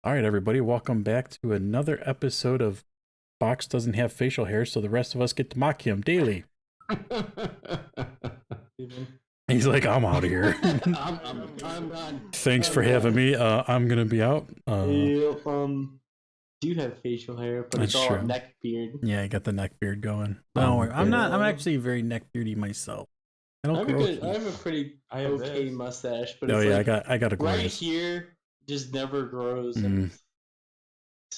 All right, everybody, welcome back to another episode of Fox Doesn't Have Facial Hair, so the rest of us get to mock him daily. He's like, I'm out of here. I'm done. Thanks for having me. I'm going to be out. Do have facial hair, but That's it's all true. neck beard. Yeah, I got the neck beard going. Don't worry. I'm actually very neck beardy myself. I don't I have a pretty okay mustache, but it's like I got a right glorious. here just never grows.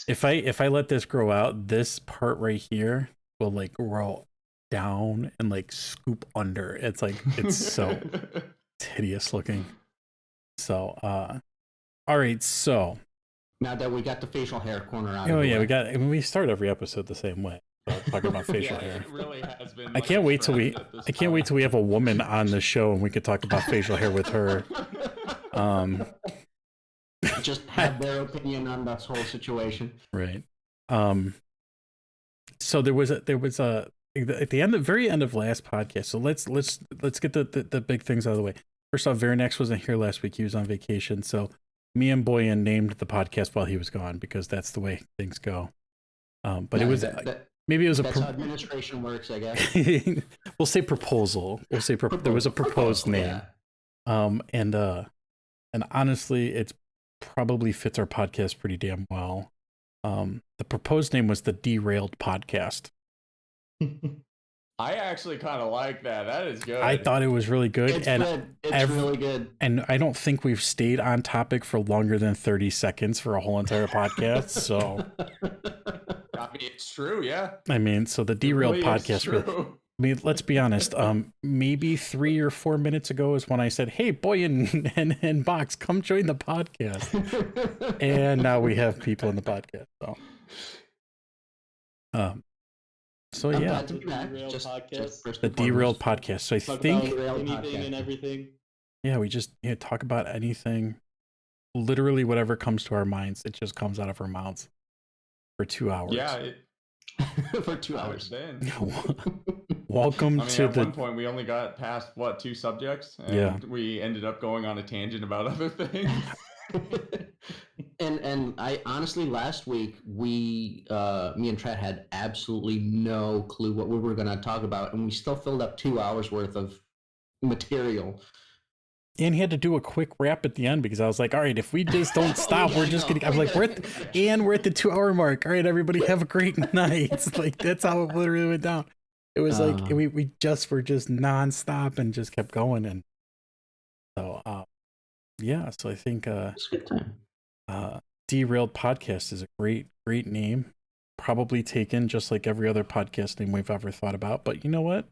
If I let this grow out, this part right here will like grow down and like scoop under. It's like it's so it's hideous looking. So all right, so now that we got the facial hair corner out. Oh yeah, we start every episode the same way. Talking about facial hair. It really has been. I can't wait till we have a woman on the show and we could talk about facial hair with her. Just have their opinion on this whole situation. Right. So there was at the very end of last podcast. So let's get the big things out of the way. First off, Verinax wasn't here last week. He was on vacation. So me and Boyan named the podcast while he was gone because that's the way things go. But Yeah, it was that's how administration works, I guess. We'll say proposal. We'll say there was a proposed name. Yeah. And honestly, it's probably fits our podcast pretty damn well. The proposed name was the Derailed Podcast. I actually kind of like that. That is good. I thought it was really good. It's good. It's really good. And I don't think we've stayed on topic for longer than 30 seconds for a whole entire podcast. So I mean, it's true, yeah. I mean, so the Derailed Podcast. I mean, let's be honest. Maybe 3 or 4 minutes ago is when I said, "Hey, Boy and Box, come join the podcast." And now we have people in the podcast. So I'm yeah, glad to be back. the Derailed Podcast. So I think anything and everything. Yeah, we just talk about anything, literally whatever comes to our minds. It just comes out of our mouths for 2 hours. Yeah, for 2 hours. Welcome to at one point we only got past 2 subjects, and we ended up going on a tangent about other things. and I honestly, last week me and Trent had absolutely no clue what we were going to talk about, and we still filled up 2 hours worth of material. And he had to do a quick wrap at the end because I was like, all right, if we just don't stop, we're just gonna. I'm like, we're at the 2 hour mark. All right, everybody, have a great night. It's like that's how it literally went down. It was like we were just nonstop and just kept going. And so yeah, so I think Derailed Podcast is a great name, probably taken just like every other podcast name we've ever thought about. But you know what?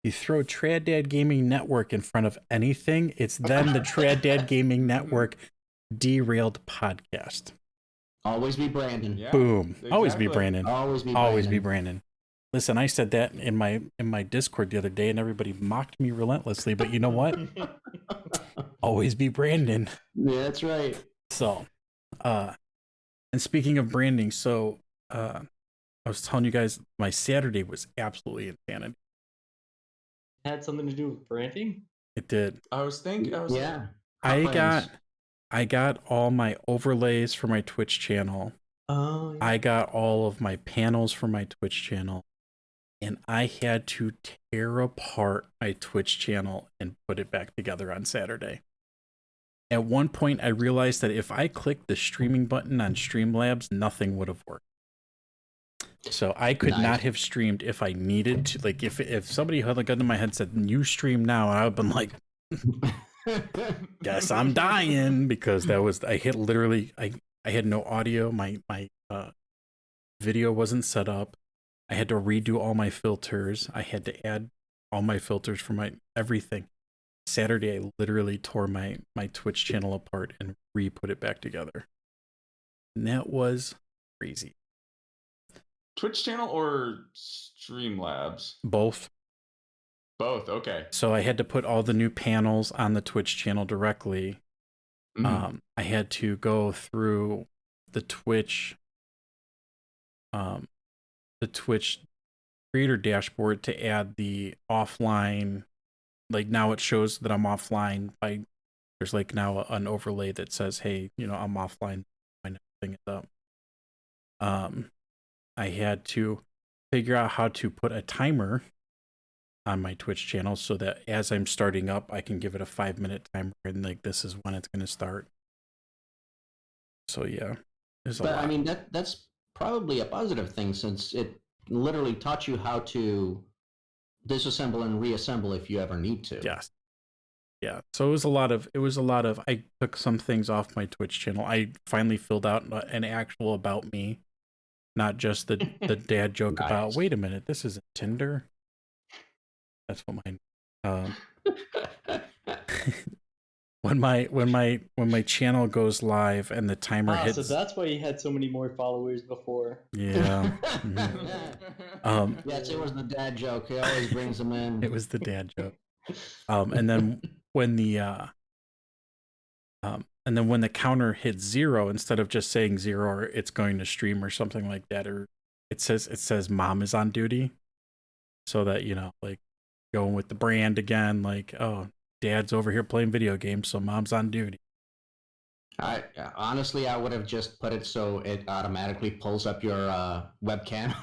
You throw Trad Dad Gaming Network in front of anything, it's then the Trad Dad Gaming Network Derailed Podcast. Always be Brandon. Yeah, boom. Exactly. Always be Brandon. Always be Brandon. Listen, I said that in my Discord the other day and everybody mocked me relentlessly, but you know what? Always be Brandon. Yeah, that's right. So, and speaking of branding, so I was telling you guys my Saturday was absolutely insanity. Had something to do with branding? It did. Yeah. I got all my overlays for my Twitch channel. Oh, yeah. I got all of my panels for my Twitch channel. And I had to tear apart my Twitch channel and put it back together on Saturday. At one point, I realized that if I clicked the streaming button on Streamlabs, nothing would have worked. So I could not have streamed if I needed to. Like if somebody had a gun to my head and said, "You stream now," I would have been like, "Guess I'm dying," because I had no audio. My video wasn't set up. I had to redo all my filters. I had to add all my filters for my everything. Saturday, I literally tore my Twitch channel apart and re-put it back together. And that was crazy. Twitch channel or Streamlabs? Both. Okay. So I had to put all the new panels on the Twitch channel directly. Mm-hmm. I had to go through the Twitch creator dashboard to add the offline. Like now it shows that I'm offline. There's like now an overlay that says, "Hey, I'm offline. My thing is up. I had to figure out how to put a timer on my Twitch channel so that as I'm starting up, I can give it a 5-minute timer and like this is when it's going to start. So yeah, there's a lot. I mean that's probably a positive thing since it literally taught you how to disassemble and reassemble if you ever need to. Yes. Yeah. So it was a lot of I took some things off my Twitch channel. I finally filled out an actual about me, not just the dad joke Nice. about, wait a minute, this isn't Tinder. That's what mine. When my channel goes live and the timer hits. So that's why you had so many more followers before. Yeah. Yes, it was the dad joke. He always brings them in. It was the dad joke. And then when the counter hits 0, instead of just saying 0 or it's going to stream or something like that, or it says mom is on duty, so that like going with the brand again, like, oh, dad's over here playing video games, so mom's on duty. I honestly, I would have just put it so it automatically pulls up your webcam.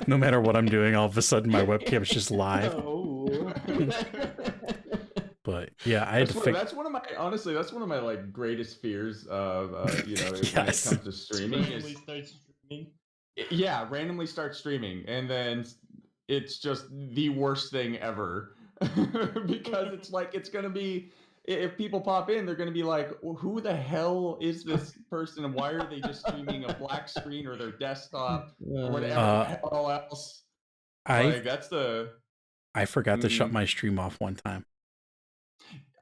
No matter what I'm doing, all of a sudden my webcam's just live. Oh. But yeah, I had that's one of my like greatest fears of Yes. when it comes to streaming. Randomly start streaming. Yeah, randomly start streaming, and then it's just the worst thing ever because it's like it's gonna be, if people pop in, they're gonna be like, well, who the hell is this person and why are they just streaming a black screen or their desktop or whatever else? I forgot to shut my stream off one time.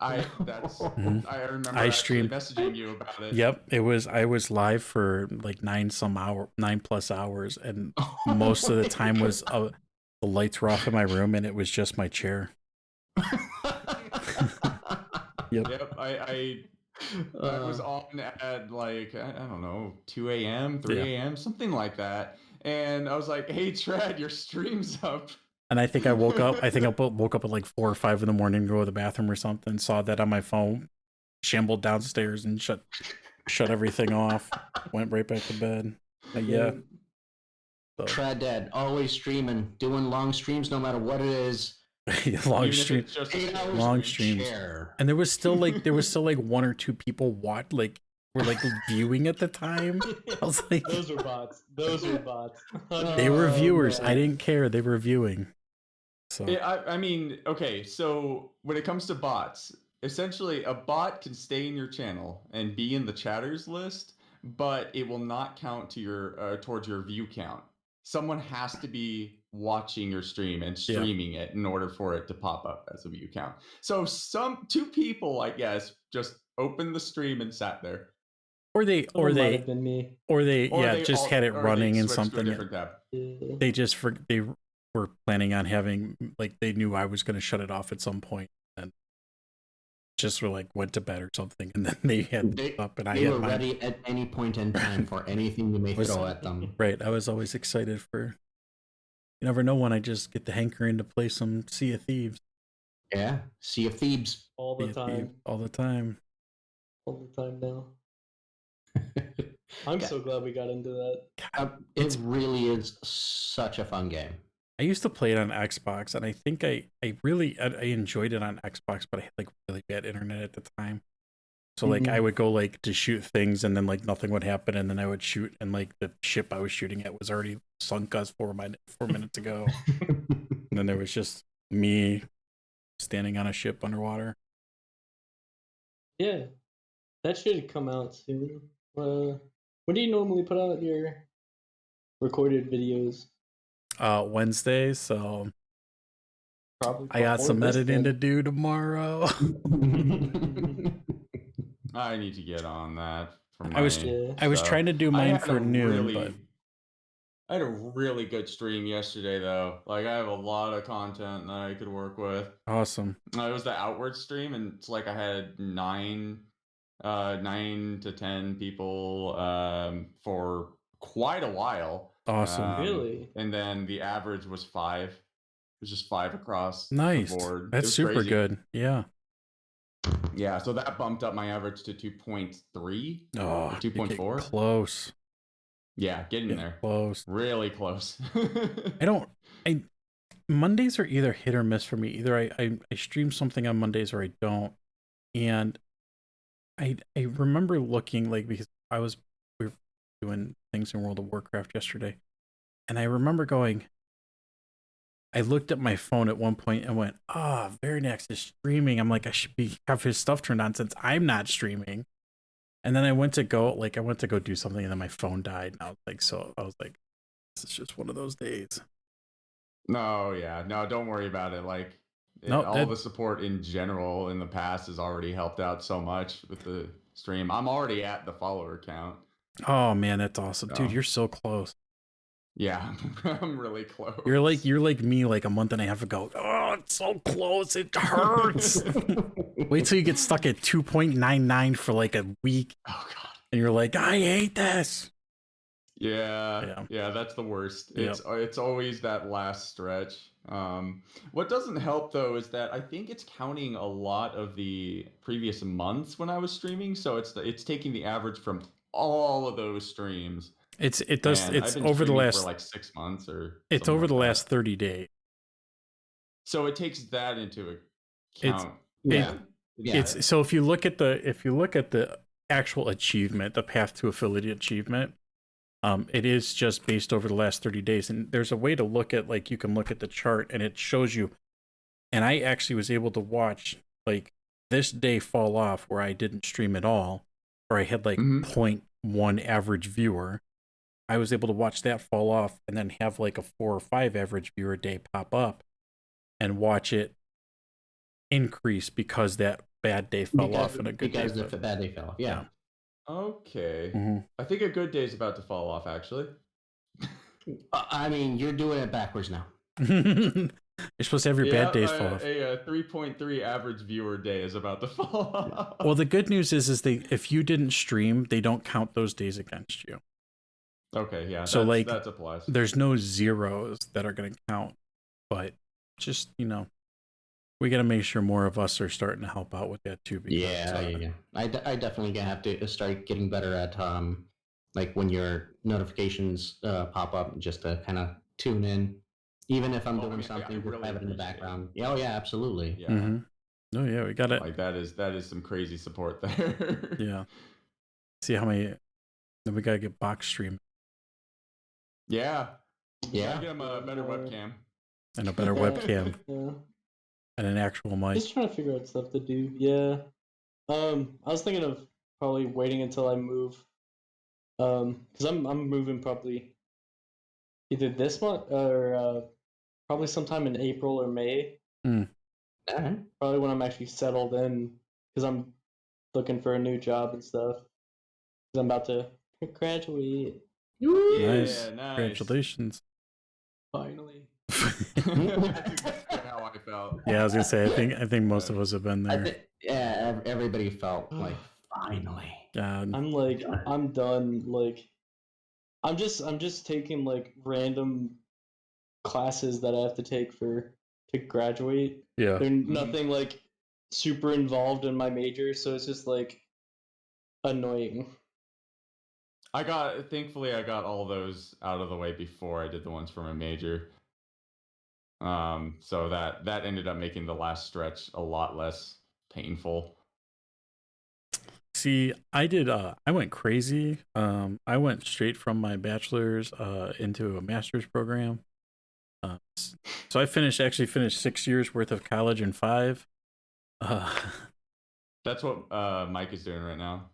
I remember I streamed messaging you about it. Yep, I was live for like 9+ hours, and most of the time was the lights were off in my room and it was just my chair. Yep. I was on at like, I don't know, 2 a.m., 3 a.m., something like that. And I was like, hey, Trad, your stream's up. And I think I woke up at like 4 or 5 in the morning to go to the bathroom or something, saw that on my phone, shambled downstairs and shut everything off, went right back to bed. Yeah. So. Trad Dad, always streaming, doing long streams no matter what it is. long streams. And there was still like 1 or 2 people were viewing at the time. I was like, those were bots. They were viewers. Man. I didn't care. They were viewing. So I mean, okay, so when it comes to bots, essentially a bot can stay in your channel and be in the chatters list, but it will not count to your towards your view count. Someone has to be watching your stream and streaming it in order for it to pop up as a view count. So 2 people, I guess, just opened the stream and sat there. Or they just had it running in something. They were planning on having, like, they knew I was going to shut it off at some point and just were like went to bed or something, and then they had up and they were ready at any point in time for anything you may throw at them. Right, I was always excited for. You never know when I just get the hankering to play some Sea of Thieves. Yeah, Sea of Thieves all the time. All the time now. I'm so glad we got into that. It really is such a fun game. I used to play it on Xbox, and I think I enjoyed it on Xbox, but I had like really bad internet at the time. So like I would go like to shoot things, and then like nothing would happen, and then I would shoot, and like the ship I was shooting at was already sunk us 4 minutes ago. And then there was just me standing on a ship underwater. Yeah, that should come out soon. When do you normally put out your recorded videos? Wednesday, so probably I got some editing to do tomorrow. I need to get on that. I was trying to do mine for noon, but I had a really good stream yesterday, though. Like, I have a lot of content that I could work with. Awesome. It was the Outward stream, and it's like I had 9 to 10 people for quite a while. Awesome. Really? And then the average was 5. It was just 5 across the board. That's super crazy. good. Yeah. Yeah, so that bumped up my average to 2.3 Oh, or you're getting 2.4. close. Yeah, getting Getting there. close. Really close. I Mondays are either hit or miss for me. Either I stream something on Mondays or I don't. And I remember looking, like, because we were doing things in World of Warcraft yesterday, and I remember going, I looked at my phone at one point and went, "Ah, oh, Varinax is streaming." I'm like, I should have his stuff turned on since I'm not streaming. And then I went to go do something, and then my phone died. And I was like, this is just one of those days. No, yeah, no, don't worry about it. Like, No, the support in general in the past has already helped out so much with the stream. I'm already at the follower count. Oh man, that's awesome, dude. So, You're so close. yeah, I'm really close. You're like me, like a month and a half ago. Oh, it's so close, it hurts. Wait till you get stuck at 2.99 for like a week, Oh god. and you're like, I hate this. Yeah, that's the worst. Yep. It's always that last stretch. What doesn't help though is that I think it's counting a lot of the previous months when I was streaming, so it's taking the average from all of those streams. It's And I've it's been over the streaming last for like 6 months or it's something over like the that. last 30 days. So it takes that into It's- account. Yeah. It's so if you look at the actual achievement, the path to affiliate achievement, it is just based over the last 30 days. And there's a way to look at, like, you can look at the chart and it shows you. And I actually was able to watch, like, this day fall off where I didn't stream at all, or I had like 0.1 average viewer. I was able to watch that fall off and then have like a 4 or 5 average viewer day pop up and watch it increase because that bad day fell off and a good day. Because the bad day fell off. Yeah. Okay. Mm-hmm. I think a good day is about to fall off, actually. I mean, you're doing it backwards now. You're supposed to have your bad days fall off. A 3.3 average viewer day is about to fall off. Well, the good news is if you didn't stream, they don't count those days against you. Okay, yeah. So, like, that's a plus. There's no zeros that are going to count, but just, we got to make sure more of us are starting to help out with that too. Because, Yeah. I definitely gonna have to start getting better at like when your notifications pop up, just to kind of tune in, even if I'm doing something, just have it in the background. Yeah, oh yeah, absolutely. Yeah. Mm-hmm. No, yeah, we got it. Like that is some crazy support there. Yeah. See how many. Then we got to get box stream. Yeah. Yeah. Gotta get him a better webcam. And a better webcam. Yeah. And an actual mic. Just trying to figure out stuff to do. Yeah. I was thinking of probably waiting until I move. Because I'm moving probably either this month or probably sometime in April or May. Alright. Probably when I'm actually settled in, because I'm looking for a new job and stuff. Because I'm about to graduate Nice. Nice. Congratulations. finally. That's exactly how I felt. Yeah, I was gonna say. I think most of us have been there. Yeah, everybody felt like finally. God. I'm like, I'm done. Like, I'm just taking like random classes that I have to take to graduate. Yeah. They're nothing like super involved in my major, so it's just like annoying. Thankfully I got all those out of the way before I did the ones for my major. So that ended up making the last stretch a lot less painful. See, I went crazy. I went straight from my bachelor's into a master's program. So I finished 6 years worth of college in 5. That's what Mike is doing right now.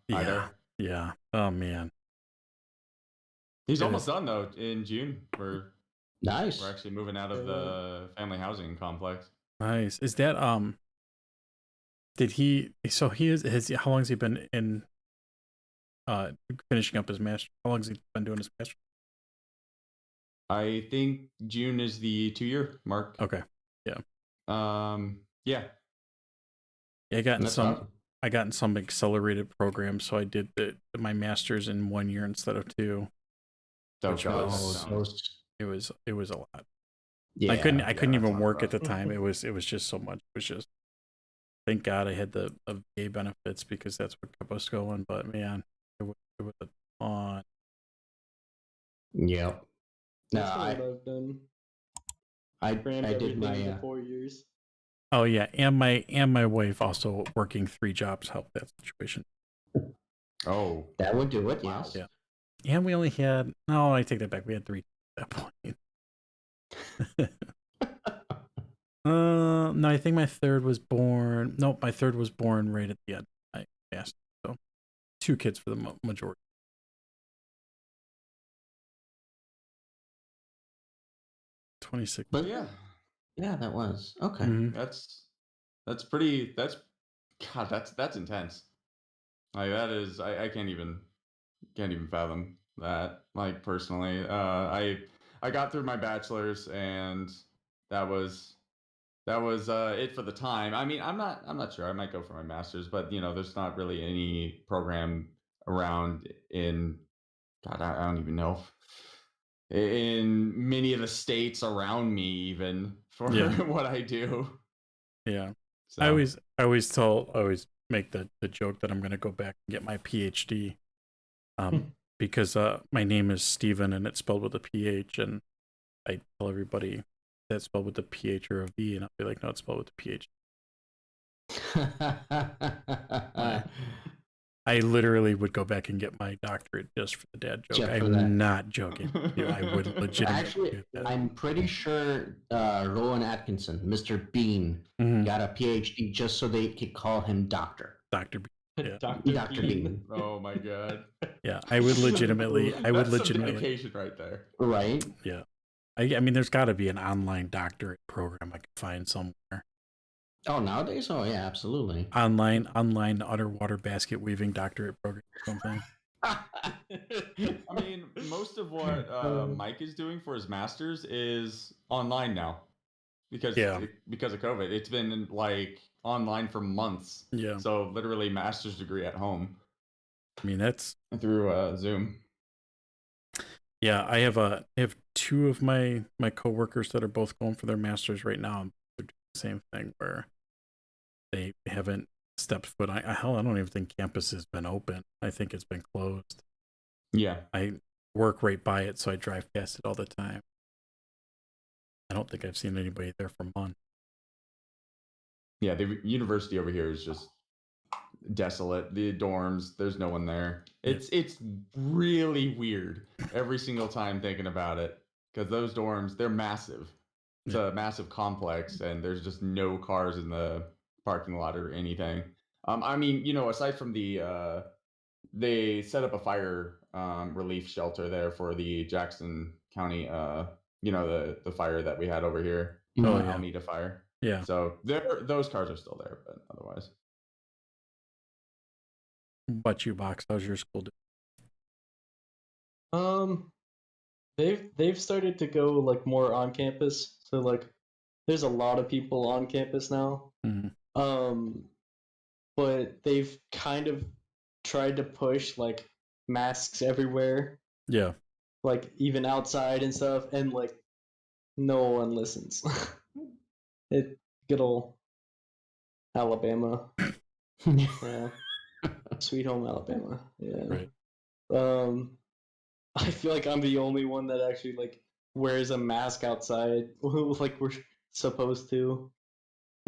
Yeah. Oh man. He's almost done though. In June, we're Nice. actually moving out of the family housing complex. Nice. Is that did he? So he is. How long has he been in? Finishing up his master. How long has he been doing his master? I think June is the 2-year mark. Okay. Yeah. Yeah. I got in That's some. awesome. I got in some accelerated programs, so I did my master's in 1 year instead of 2. Which it was a lot. Yeah. I couldn't even that's work rough. at the time. It was just so much. It was just Thank God I had the VA benefits because that's what kept us going. But man, it was a ton. Yep. No, That's kind of what I've done. I Crammed did everything my into 4 years. Oh yeah, and my wife also working 3 jobs helped that situation. Oh, that would do it. Wow. Yes. Yeah. And we only had I take that back. We had 3 at that point. No, I think my third was born. Nope, my third was born right at the end. I asked, so 2 kids for the majority. 26. But yeah. yeah, that was okay. Mhm. That's pretty. God. That's intense. Like that is. I can't even fathom that. Like personally, I got through my bachelor's and that was it for the time. I mean, I'm not sure. I might go for my master's, but there's not really any program around in God. I don't even know. In many of the states around me, even for Yeah. what I do. Yeah. So I always make the joke that I'm going to go back and get my PhD. Because my name is Steven and it's spelled with a PH, and I tell everybody that's spelled with a PH or a V, and I'll be like, no, it's spelled with a PH. I literally would go back and get my doctorate just for the dad joke. Just for I'm that. not joking. I would legitimately Actually, do that. I'm pretty sure Rowan Atkinson, Mr. Bean, Mhm. got a PhD just so they could call him Doctor. Dr. B. Yeah. Dr. Bean. Oh my God. Yeah, I would legitimately. That's some dedication right there. Right? Yeah, I mean, there's got to be an online doctorate program I could find somewhere. Oh, nowadays? Oh, yeah, absolutely. Online underwater basket weaving doctorate program or something. I mean, most of what Mike is doing for his masters is online now, because of COVID. It's been like online for months. Yeah. So literally, master's degree at home. I mean, that's through Zoom. Yeah, I have 2 of my coworkers that are both going for their masters right now. They're doing the same thing where they haven't stepped foot. I don't even think campus has been open. I think it's been closed. Yeah. I work right by it, so I drive past it all the time. I don't think I've seen anybody there for months. Yeah, the university over here is just desolate. The dorms, there's no one there. It's really weird every single time thinking about it, because those dorms, they're massive. It's a massive complex, and there's just no cars in the parking lot or anything. I mean, aside from they set up a fire relief shelter there for the Jackson County, the fire that we had over here, Alameda fire. Yeah. So those cars are still there, but otherwise. What you box? How's your school doing? They've started to go like more on campus, so like there's a lot of people on campus now. Mm-hmm. But they've kind of tried to push like masks everywhere. Yeah. Like even outside and stuff, and like no one listens. Good old Alabama. Yeah. Sweet home Alabama. Yeah. Right. I feel like I'm the only one that actually like wears a mask outside like we're supposed to.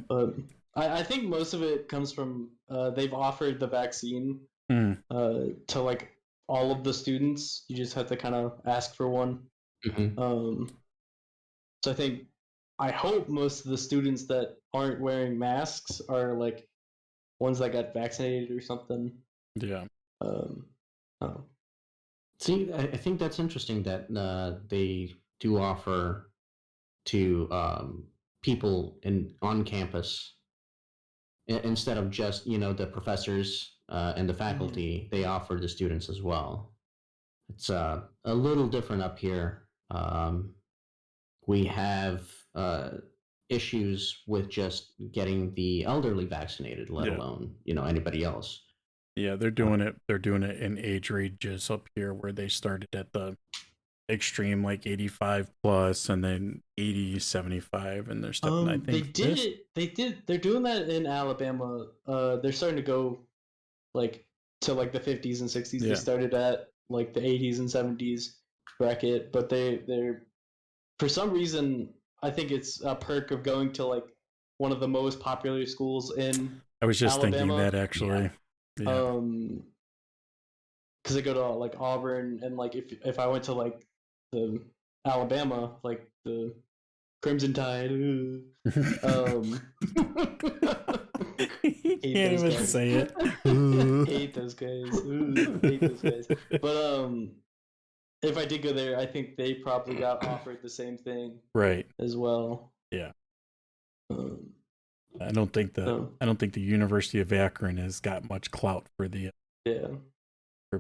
But I think most of it comes from they've offered the vaccine to like all of the students. You just have to kind of ask for one. Mm-hmm. So I hope most of the students that aren't wearing masks are like ones that got vaccinated or something. Yeah. See, I think that's interesting that they do offer to people on campus instead of just the professors and the faculty. They offer the students as well. It's a little different up here. We have issues with just getting the elderly vaccinated, let alone anybody else. Yeah, they're doing it. They're doing it in age ranges up here where they started at the extreme, like 85 plus, and then 80, 75, and they're stepping. I think they're doing that in Alabama. They're starting to go like to like the 50s and 60s. Yeah. They started at like the 80s and 70s bracket, but they're for some reason, I think it's a perk of going to like one of the most popular schools in I was just Alabama. thinking that actually. Yeah. Because I go to like Auburn, and like if I went to like the Alabama, like the Crimson Tide, You can't even guys. say it. Hate those guys. Hate those guys. But if I did go there, I think they probably got offered the same thing, right, as well. Yeah. I don't think the University of Akron has got much clout for the for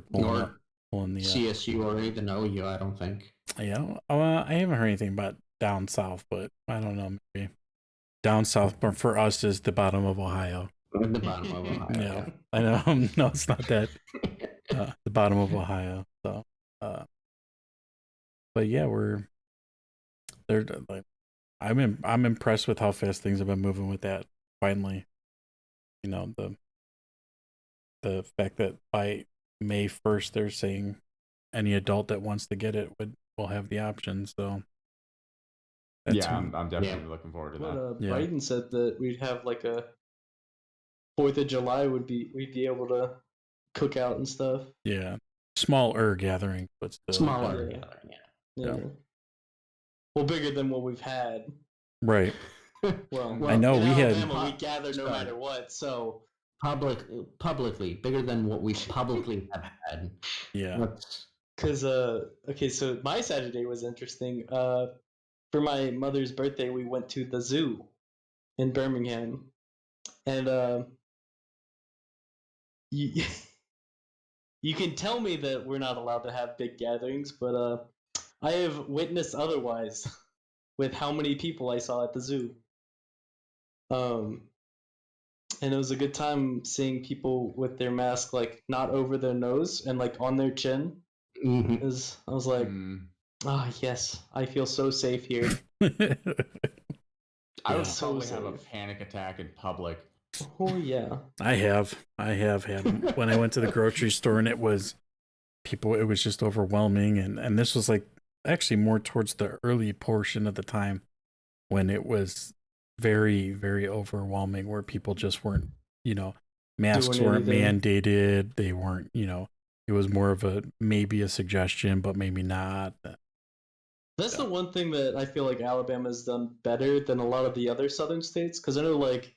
pulling the CSU or even OU. I don't think. Yeah, I haven't heard anything about down south, but I don't know. Maybe down south, but for us is the bottom of Ohio. The bottom of Ohio. Yeah, I know. No, it's not that. The bottom of Ohio. So, but yeah, they're like, I'm impressed with how fast things have been moving with that. Finally, you know, the fact that by May 1st they're saying any adult that wants to get it will have the option. So I'm definitely looking forward to that. Biden said that we'd have like a 4th of July we'd be able to cook out and stuff. Yeah, smaller gathering, but still smaller gathering. Yeah. Well, bigger than what we've had. Right. Well, I know we we gather no matter what. So publicly bigger than what we publicly have had. Yeah. Because okay, so my Saturday was interesting. For my mother's birthday, we went to the zoo in Birmingham, and you can tell me that we're not allowed to have big gatherings, but I have witnessed otherwise with how many people I saw at the zoo. And it was a good time seeing people with their mask like not over their nose and like on their chin. Mm-hmm. I was like, yes, I feel so safe here. I would probably have a panic attack in public. Oh yeah. I have had them. When I went to the grocery store and it was just overwhelming, and this was like actually more towards the early portion of the time when it was very, very overwhelming, where people just weren't, masks weren't mandated. They weren't, it was more of maybe a suggestion, but maybe not. That's the one thing that I feel like Alabama's done better than a lot of the other southern states, because I know like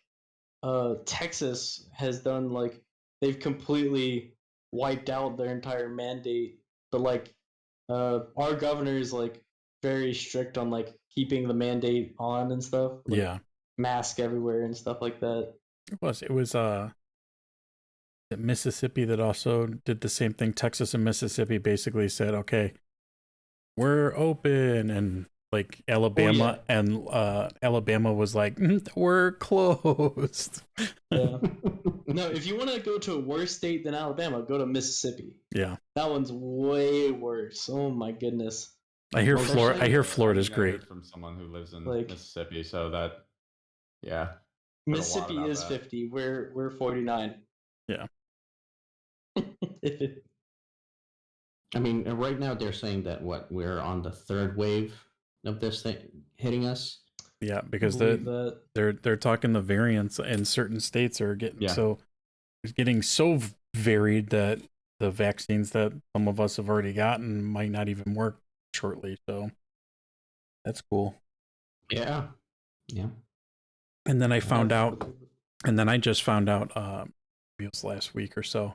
Texas has done like they've completely wiped out their entire mandate, but like our governor is like very strict on like keeping the mandate on and stuff. Like, mask everywhere and stuff like that. It was Mississippi that also did the same thing. Texas and Mississippi basically said, okay, we're open, and like Alabama and Alabama was like, we're closed. Yeah. No, if you want to go to a worse state than Alabama, go to Mississippi. Yeah. That one's way worse. Oh my goodness. I hear Florida's great. From someone who lives in Mississippi, so that Mississippi is 50. We're 49. Yeah. I mean, right now they're saying that we're on the third wave of this thing hitting us. Yeah, because they're talking the variants in certain states are getting so varied that the vaccines that some of us have already gotten might not even work shortly. So that's cool. Yeah. And then I just found out it was last week or so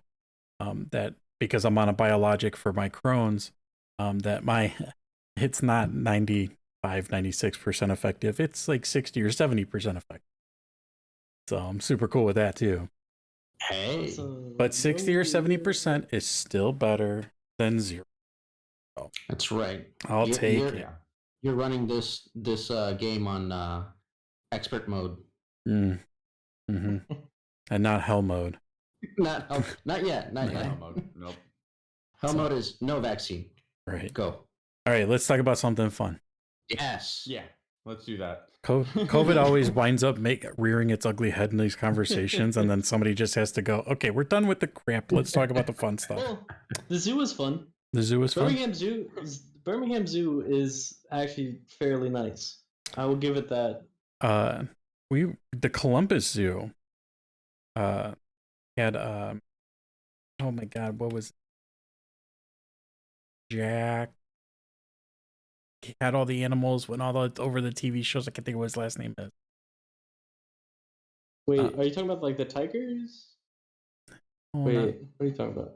that because I'm on a biologic for my Crohn's, that it's not 96% effective. It's like 60 or 70% effective. So I'm super cool with that too. Hey. But 60 or 70% is still better than 0. So that's right. I'll take it. You're running this game on expert mode. Mm-hmm. And not hell mode. Not yet. Not yet. Hell mode. Nope. Hell mode is no vaccine. Right. Go. All right, let's talk about something fun. Yes. Yeah, let's do that. COVID always winds up rearing its ugly head in these conversations, and then somebody just has to go, okay, we're done with the crap. Let's talk about the fun stuff. Well, the zoo was fun. The zoo was fun. Birmingham Zoo is actually fairly nice. I will give it that. The Columbus Zoo had oh my god, what was it? Jack? He had all the animals, went all over the TV shows. I can't think of what his last name is. Wait, are you talking about like the tigers? Wait, what are you talking about?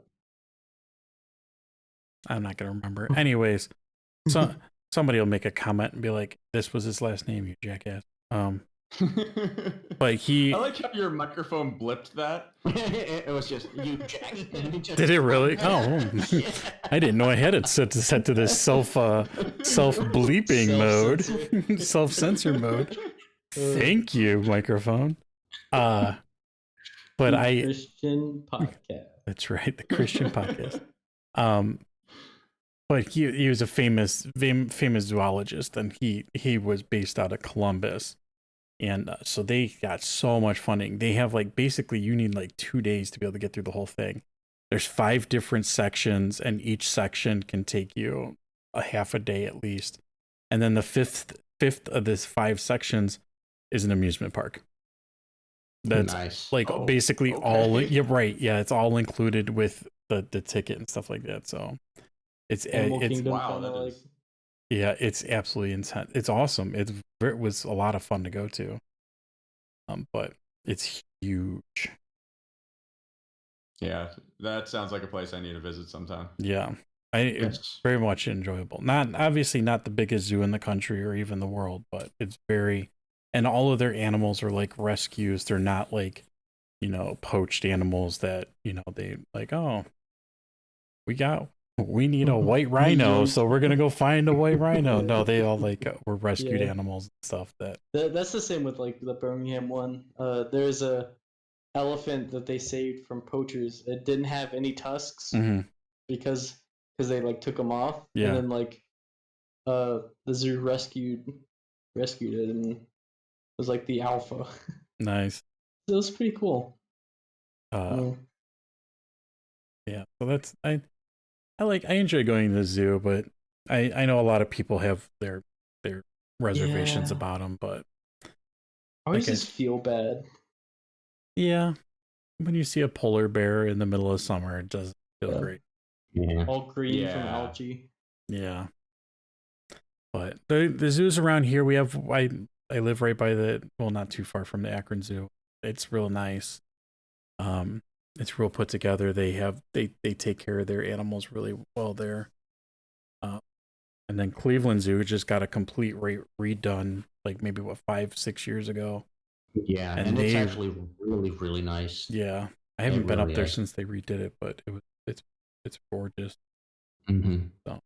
I'm not gonna remember. Anyways, so somebody will make a comment and be like, "This was his last name, you jackass." But I like how your microphone blipped that. It was just you, Jack. Did it really? Oh, I didn't know I had it set to this self bleeping mode, self censor mode. Thank you, microphone. But the Christian podcast. That's right, the Christian podcast. But he was a famous zoologist, and he was based out of Columbus. And so they got so much funding. They have basically you need 2 days to be able to get through the whole thing. There's 5 different sections, and each section can take you a half a day at least. And then the fifth of this 5 sections is an amusement park. That's nice. Basically all. You're right. Yeah, it's all included with the ticket and stuff like that. So it's wow. That is. Yeah, it's absolutely intense. It's awesome. It was a lot of fun to go to. But it's huge. Yeah, that sounds like a place I need to visit sometime. Yeah, it's very much enjoyable. Obviously not the biggest zoo in the country or even the world, but it's very, and all of their animals are rescues. They're not poached animals that they we need a white rhino, so we're gonna go find a white rhino. No, they all were rescued animals and stuff. That's the same with the Birmingham one. There's a elephant that they saved from poachers. It didn't have any tusks because they took them off. Yeah. And then the zoo rescued it, and it was the alpha. Nice. It was pretty cool. Yeah. So that's I enjoy going to the zoo, but I know a lot of people have their reservations about them, but I always just feel bad. Yeah, when you see a polar bear in the middle of summer, it doesn't feel great. Yeah. All green from algae. Yeah, but the zoos around here, we have. I live right by not too far from the Akron Zoo. It's real nice. It's real put together. They take care of their animals really well there. And then Cleveland Zoo just got a complete redone, maybe 5-6 years ago. Yeah, and it's actually really, really nice. Yeah, I haven't been up there since they redid it, but it's gorgeous. Mm-hmm.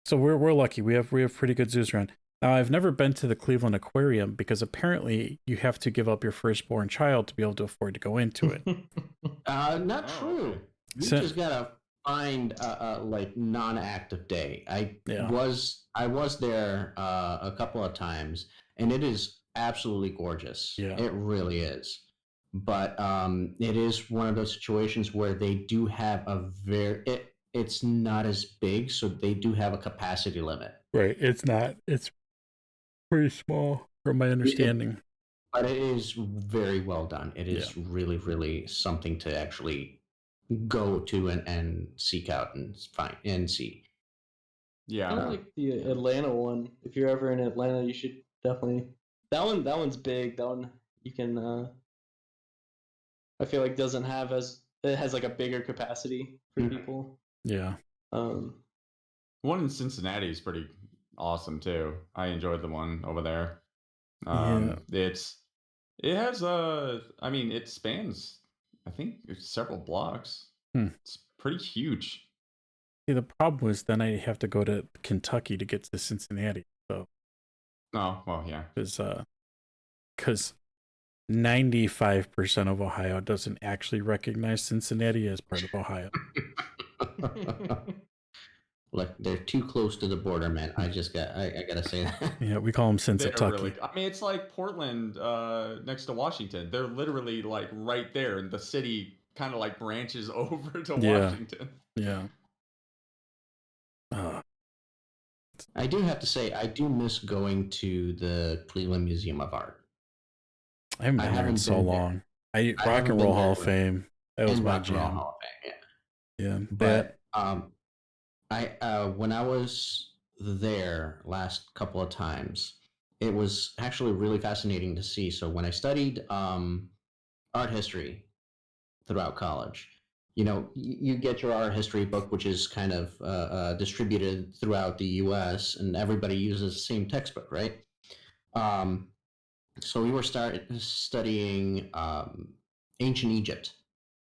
So we're lucky. We have pretty good zoos around. Now, I've never been to the Cleveland Aquarium because apparently you have to give up your firstborn child to be able to afford to go into it. Not true. You just gotta find a non-active day. I was there a couple of times, and it is absolutely gorgeous. Yeah, it really is. But it is one of those situations where they do have it's not as big, so they do have a capacity limit. Right. It's pretty small from my understanding. But it is very well done. It is really, really something to actually go to and seek out and find and see. Yeah. I like the Atlanta one. If you're ever in Atlanta, you should definitely. That one's big. That one you can. I feel doesn't have it has a bigger capacity for people. Yeah. One in Cincinnati is pretty awesome too. I enjoyed the one over there. It spans, I think, several blocks. It's pretty huge. See, the problem was then I have to go to Kentucky to get to Cincinnati. So. Oh well, yeah. Because 95% of Ohio doesn't actually recognize Cincinnati as part of Ohio. Like they're too close to the border, man. I gotta say that. Yeah, we call them They're Sensatucky. really. I mean, it's like Portland next to Washington. They're literally like right there, and the city kind of like branches over to Washington. Yeah. I do have to say, I do miss going to the Cleveland Museum of Art. I haven't been there in so long. Rock and Roll Hall of Fame. That was my jam. Hall of Fame, yeah. But when I was there last couple of times, it was actually really fascinating to see. So when I studied art history throughout college, you get your art history book, which is kind of distributed throughout the U.S. and everybody uses the same textbook, right? So we were studying ancient Egypt,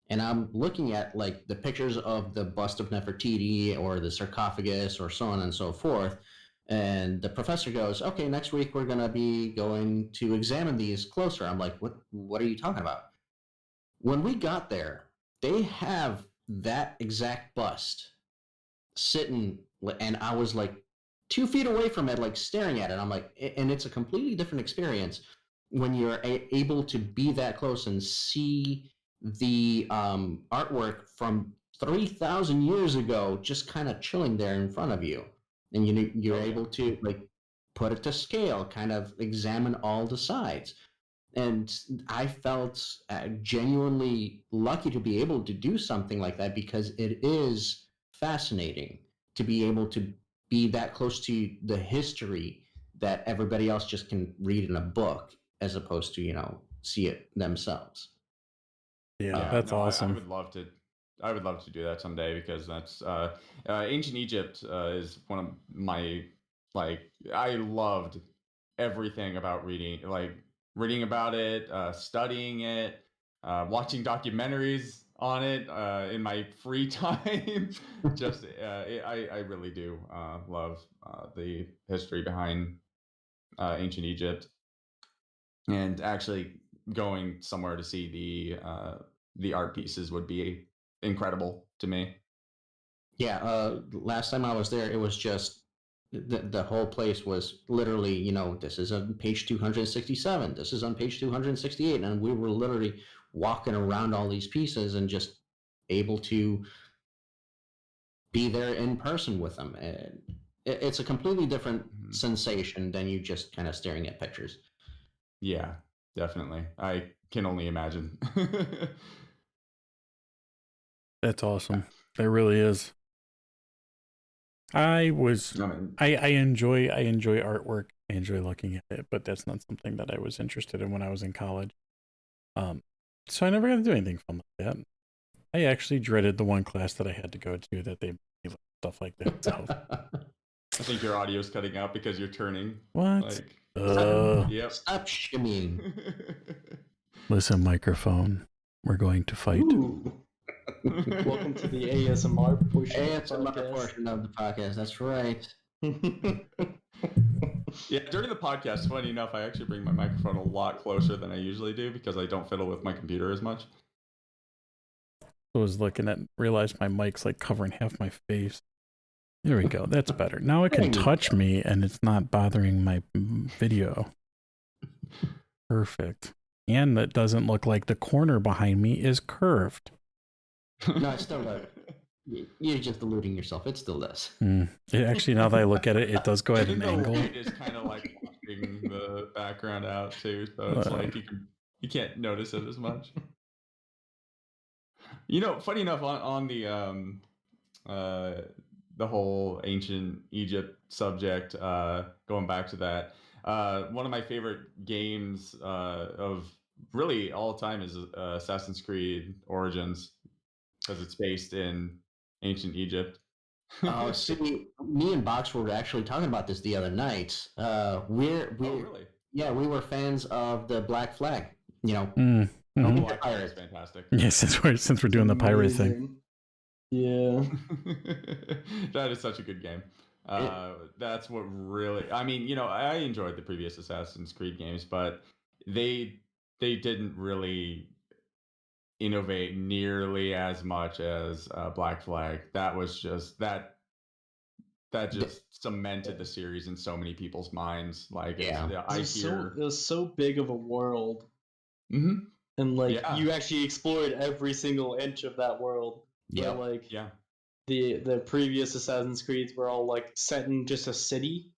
and I'm looking at like the pictures of the bust of Nefertiti or the sarcophagus or so on and so forth. And the professor goes, "Okay, next week we're going to be going to examine these closer." I'm like, "What are you talking about?" When we got there, they have that exact bust sitting, and I was like 2 feet away from it, like staring at it. I'm like, and it's a completely different experience when you're able to be that close and see the artwork from 3,000 years ago just kind of chilling there in front of you, and you're able to like put it to scale, kind of examine all the sides. And I felt genuinely lucky to be able to do something like that, because it is fascinating to be able to be that close to the history that everybody else just can read in a book, as opposed to see it themselves. Yeah, that's awesome. I would love to do that someday, because that's ancient Egypt is one of my, like, I loved everything about reading about it, studying it, watching documentaries on it in my free time. Just I really do love the history behind ancient Egypt, and actually going somewhere to see the art pieces would be incredible to me. Yeah, last time I was there, it was just the whole place was literally, this is on page 267, this is on page 268, and we were literally walking around all these pieces and just able to be there in person with them. And it's a completely different sensation than you just kind of staring at pictures. Yeah, definitely. I can only imagine. That's awesome. That really is. I enjoy artwork. I enjoy looking at it, but that's not something that I was interested in when I was in college. So I never got to do anything fun like that. I actually dreaded the one class that I had to go to that they made stuff like that. So I think your audio is cutting out because you're turning. What? Yep. Stop shimmying. Listen, microphone. We're going to fight. Ooh. Welcome to the ASMR portion of the podcast. That's right. Yeah, during the podcast, funny enough, I actually bring my microphone a lot closer than I usually do, because I don't fiddle with my computer as much. I was looking at, realized my mic's like covering half my face. There we go. That's better. Now it can touch me and it's not bothering my video. Perfect. And that doesn't look like the corner behind me is curved. No, it still does. You're just deluding yourself. It still does. Actually, now that I look at it, it does go at an angle. The light is kind of like washing the background out too, so it's like you can't notice it as much. Funny enough, on the whole ancient Egypt subject, going back to that, one of my favorite games of really all time is Assassin's Creed Origins, because it's based in ancient Egypt. See, me and Box were actually talking about this the other night. Really? Yeah, we were fans of the Black Flag. Black Flag is fantastic. Yeah, since we're doing the pirate thing. Yeah. That is such a good game. That's what really, I mean, I enjoyed the previous Assassin's Creed games, but they didn't really innovate nearly as much as Black Flag. That was just that that just cemented the series in so many people's minds. Like, Yeah. It was so big of a world, Mm-hmm. and like Yeah. you actually explored every single inch of that world. Yeah. Where, like Yeah. the previous Assassin's Creeds were all like set in just a city,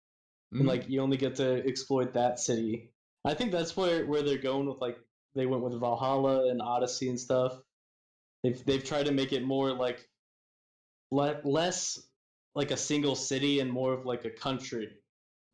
and like you only get to exploit that city. I think that's where they're going with, like, they went with Valhalla and Odyssey and stuff. They've tried to make it more like less like a single city and more of like a country.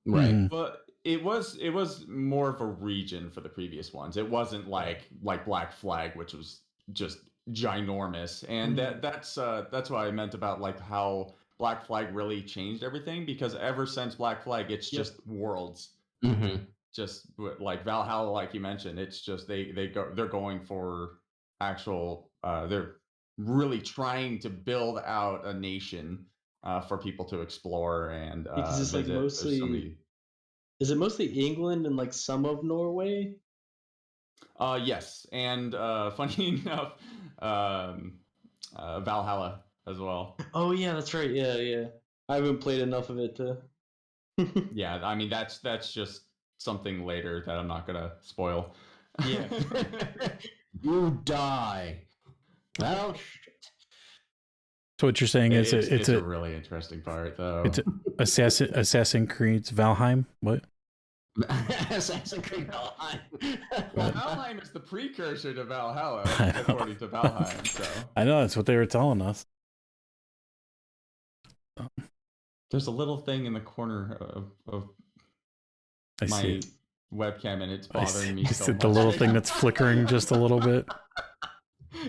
Right. Mhm. But it was more of a region for the previous ones. It wasn't like Black Flag, which was just ginormous. And that's what I meant about like how Black Flag really changed everything, because ever since Black Flag, it's just worlds. Mm-hmm. Just like Valhalla, like you mentioned, it's just they're going for actual they're really trying to build out a nation for people to explore and Because it's like visit. There's so mostly, many. is it mostly England and like some of Norway? Yes, and funny enough, Valhalla as well. Oh yeah, that's right. Yeah. I haven't played enough of it to. Yeah, I mean that's just something later that I'm not gonna spoil. Yeah. You die. Oh shit. So what you're saying is it's a really interesting part, though. It's Assassin's Creed's Valheim. What? Assassin's Creed Valheim. Well, Valheim is the precursor to Valhalla, according to Valheim. So I know that's what they were telling us. there's a little thing in the corner of I my see. webcam, and it's I bothering see. me I so see much. the little thing that's flickering just a little bit,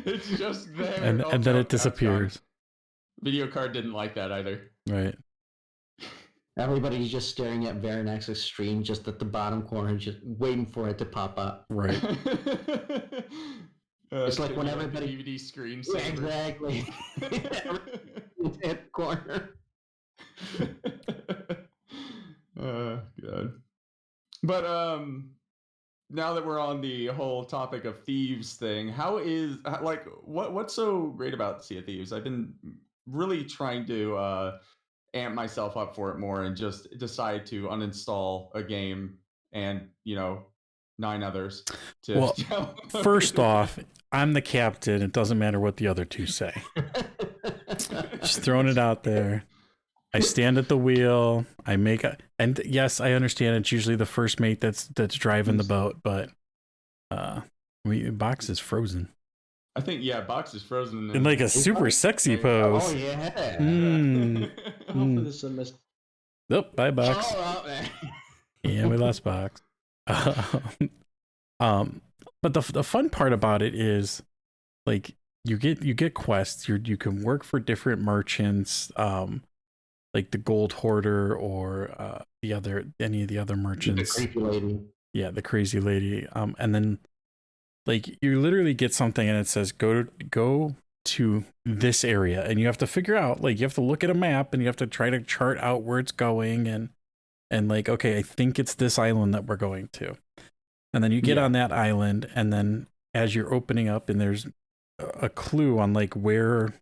It's just there, and Oh, then no, it now it's gone. disappears. Video card didn't like that either. Right. Everybody's just staring at Varanex's stream, just at the bottom corner, just waiting for it to pop up. Right. It's like could when be everybody- the DVD screen. Yeah, exactly. At corner. God. But now that we're on the whole topic of Thieves thing, what's so great about Sea of Thieves? I've been really trying to amp myself up for it more and just decide to uninstall a game and 9 others to Well, download First it. off, I'm the captain. It doesn't matter what the other two say. Just throwing it out there. I stand at the wheel. And yes, I understand it's usually the first mate that's driving the boat, but Box is frozen I think Box is frozen in like a super sexy Oh pose. yeah. Hopefully this is a miss. Nope, bye Box. Oh, man. Yeah, we lost Box. But the fun part about it is, like, you get quests. You can work for different merchants, like the Gold Hoarder or any of the other merchants. The creepy lady. Yeah, the crazy lady. And then, like, you literally get something and it says go to this area, and you have to figure out, like, you have to look at a map and you have to try to chart out where it's going, and like, okay, I think it's this island that we're going to. And then you get on that island, and then as you're opening up, and there's a clue on like where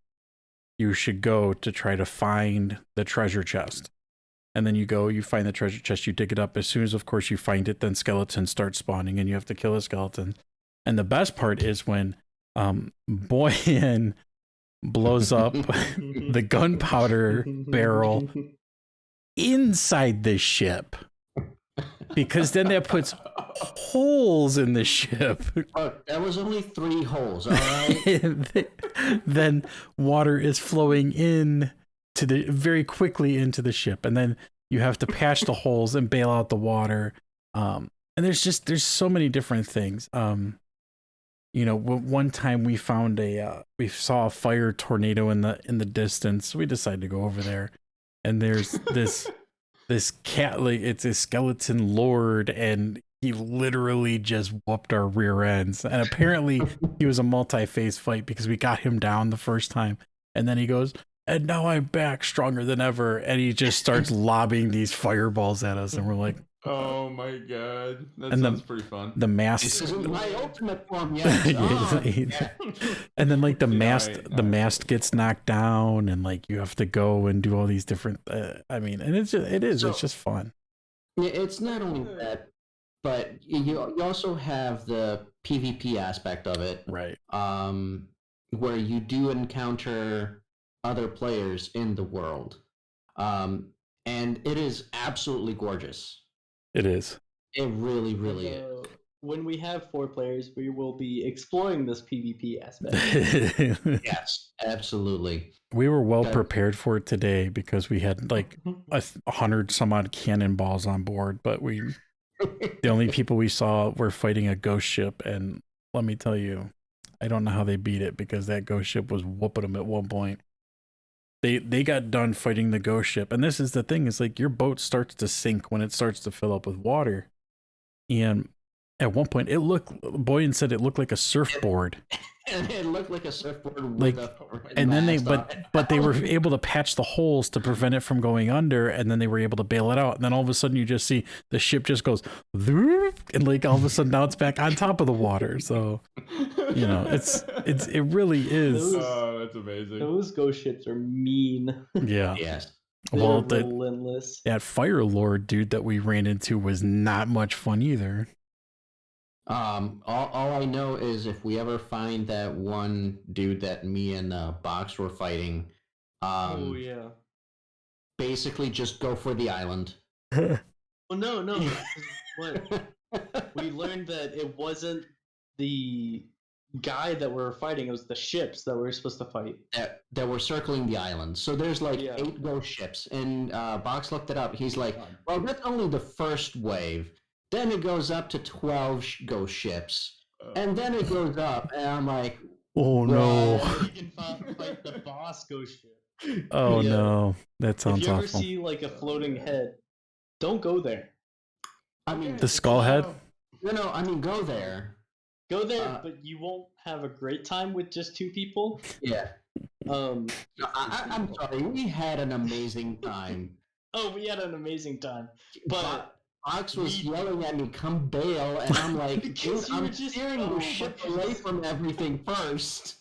you should go to try to find the treasure chest. And then you find the treasure chest, you dig it up. As soon as, of course, you find it, then skeletons start spawning, and you have to kill a skeleton. And the best part is when Boyan blows up the gunpowder barrel inside the ship, because then that puts holes in the ship. Look, there was only 3 holes, all right? Then water is flowing in very quickly into the ship, and then you have to patch the holes and bail out the water. And there's so many different things. One time we found we saw a fire tornado in the distance. We decided to go over there, and there's this cat, like, it's a skeleton lord, and he literally just whooped our rear ends. And apparently he was a multi-phase fight, because we got him down the first time, and then he goes, and now I'm back stronger than ever, and he just starts lobbing these fireballs at us, and we're like, Oh my god, that And sounds pretty fun. The mast. This isn't my ultimate form yet. And then like the mast, I the mast gets knocked down, and like you have to go and do all these different. I mean, and it's just fun. Yeah, it's not only that, but you also have the PvP aspect of it, Right. where you do encounter other players in the world, and it is absolutely gorgeous. It is. It really, really is. When we have 4 players, we will be exploring this PvP aspect. Yes, absolutely. We were well prepared for it today because we had like 100 some odd cannonballs on board, but the only people we saw were fighting a ghost ship, and let me tell you, I don't know how they beat it because that ghost ship was whooping them at one point. They got done fighting the ghost ship, and this is the thing: is like your boat starts to sink when it starts to fill up with water, and at one point Boyan said it looked like a surfboard. And it looked like a surfboard Like, and then but they were able to patch the holes to prevent it from going under, and then they were able to bail it out, and then all of a sudden you just see the ship just goes and like all of a sudden now it's back on top of the water. So you know, it really is. Oh, that's amazing. Those ghost ships are mean. Yeah. Yes. Well, They're relentless. that Fire Lord dude that we ran into was not much fun either. All I know is if we ever find that one dude that me and Box were fighting, Oh yeah. basically just go for the island. Well, no. What we learned that it wasn't the guy that we're fighting; it was the ships that we were supposed to fight. That were circling the island. So there's like Yeah. 8 ghost ships, and Box looked it up. He's like, "Well, that's only the first wave. Then it goes up to 12 ghost ships, and then it goes up." And I'm like, Oh no! You can fight the boss ghost ship. Oh Yeah. no! That sounds If you ever awful. see like a floating head, don't go there. I mean, The skull head? no, I mean, go there. Go there, but you won't have a great time with just 2 people. Yeah. Um. No, I'm sorry. We had an amazing time. Oh, we had an amazing time, but Box was yelling at me, "Come bail," and I'm like, Because "Dude, you were I'm just- steering oh the my ship goodness. away from everything first."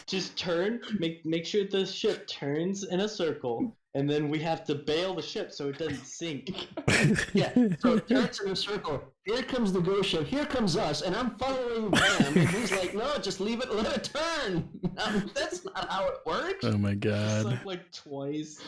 just turn. Make sure the ship turns in a circle, and then we have to bail the ship so it doesn't sink. Yeah, so it turns in a circle. Here comes the ghost ship. Here comes us, and I'm following them. And he's like, "No, just leave it. Let it turn." That's not how it works. Oh my god! Sunk like twice.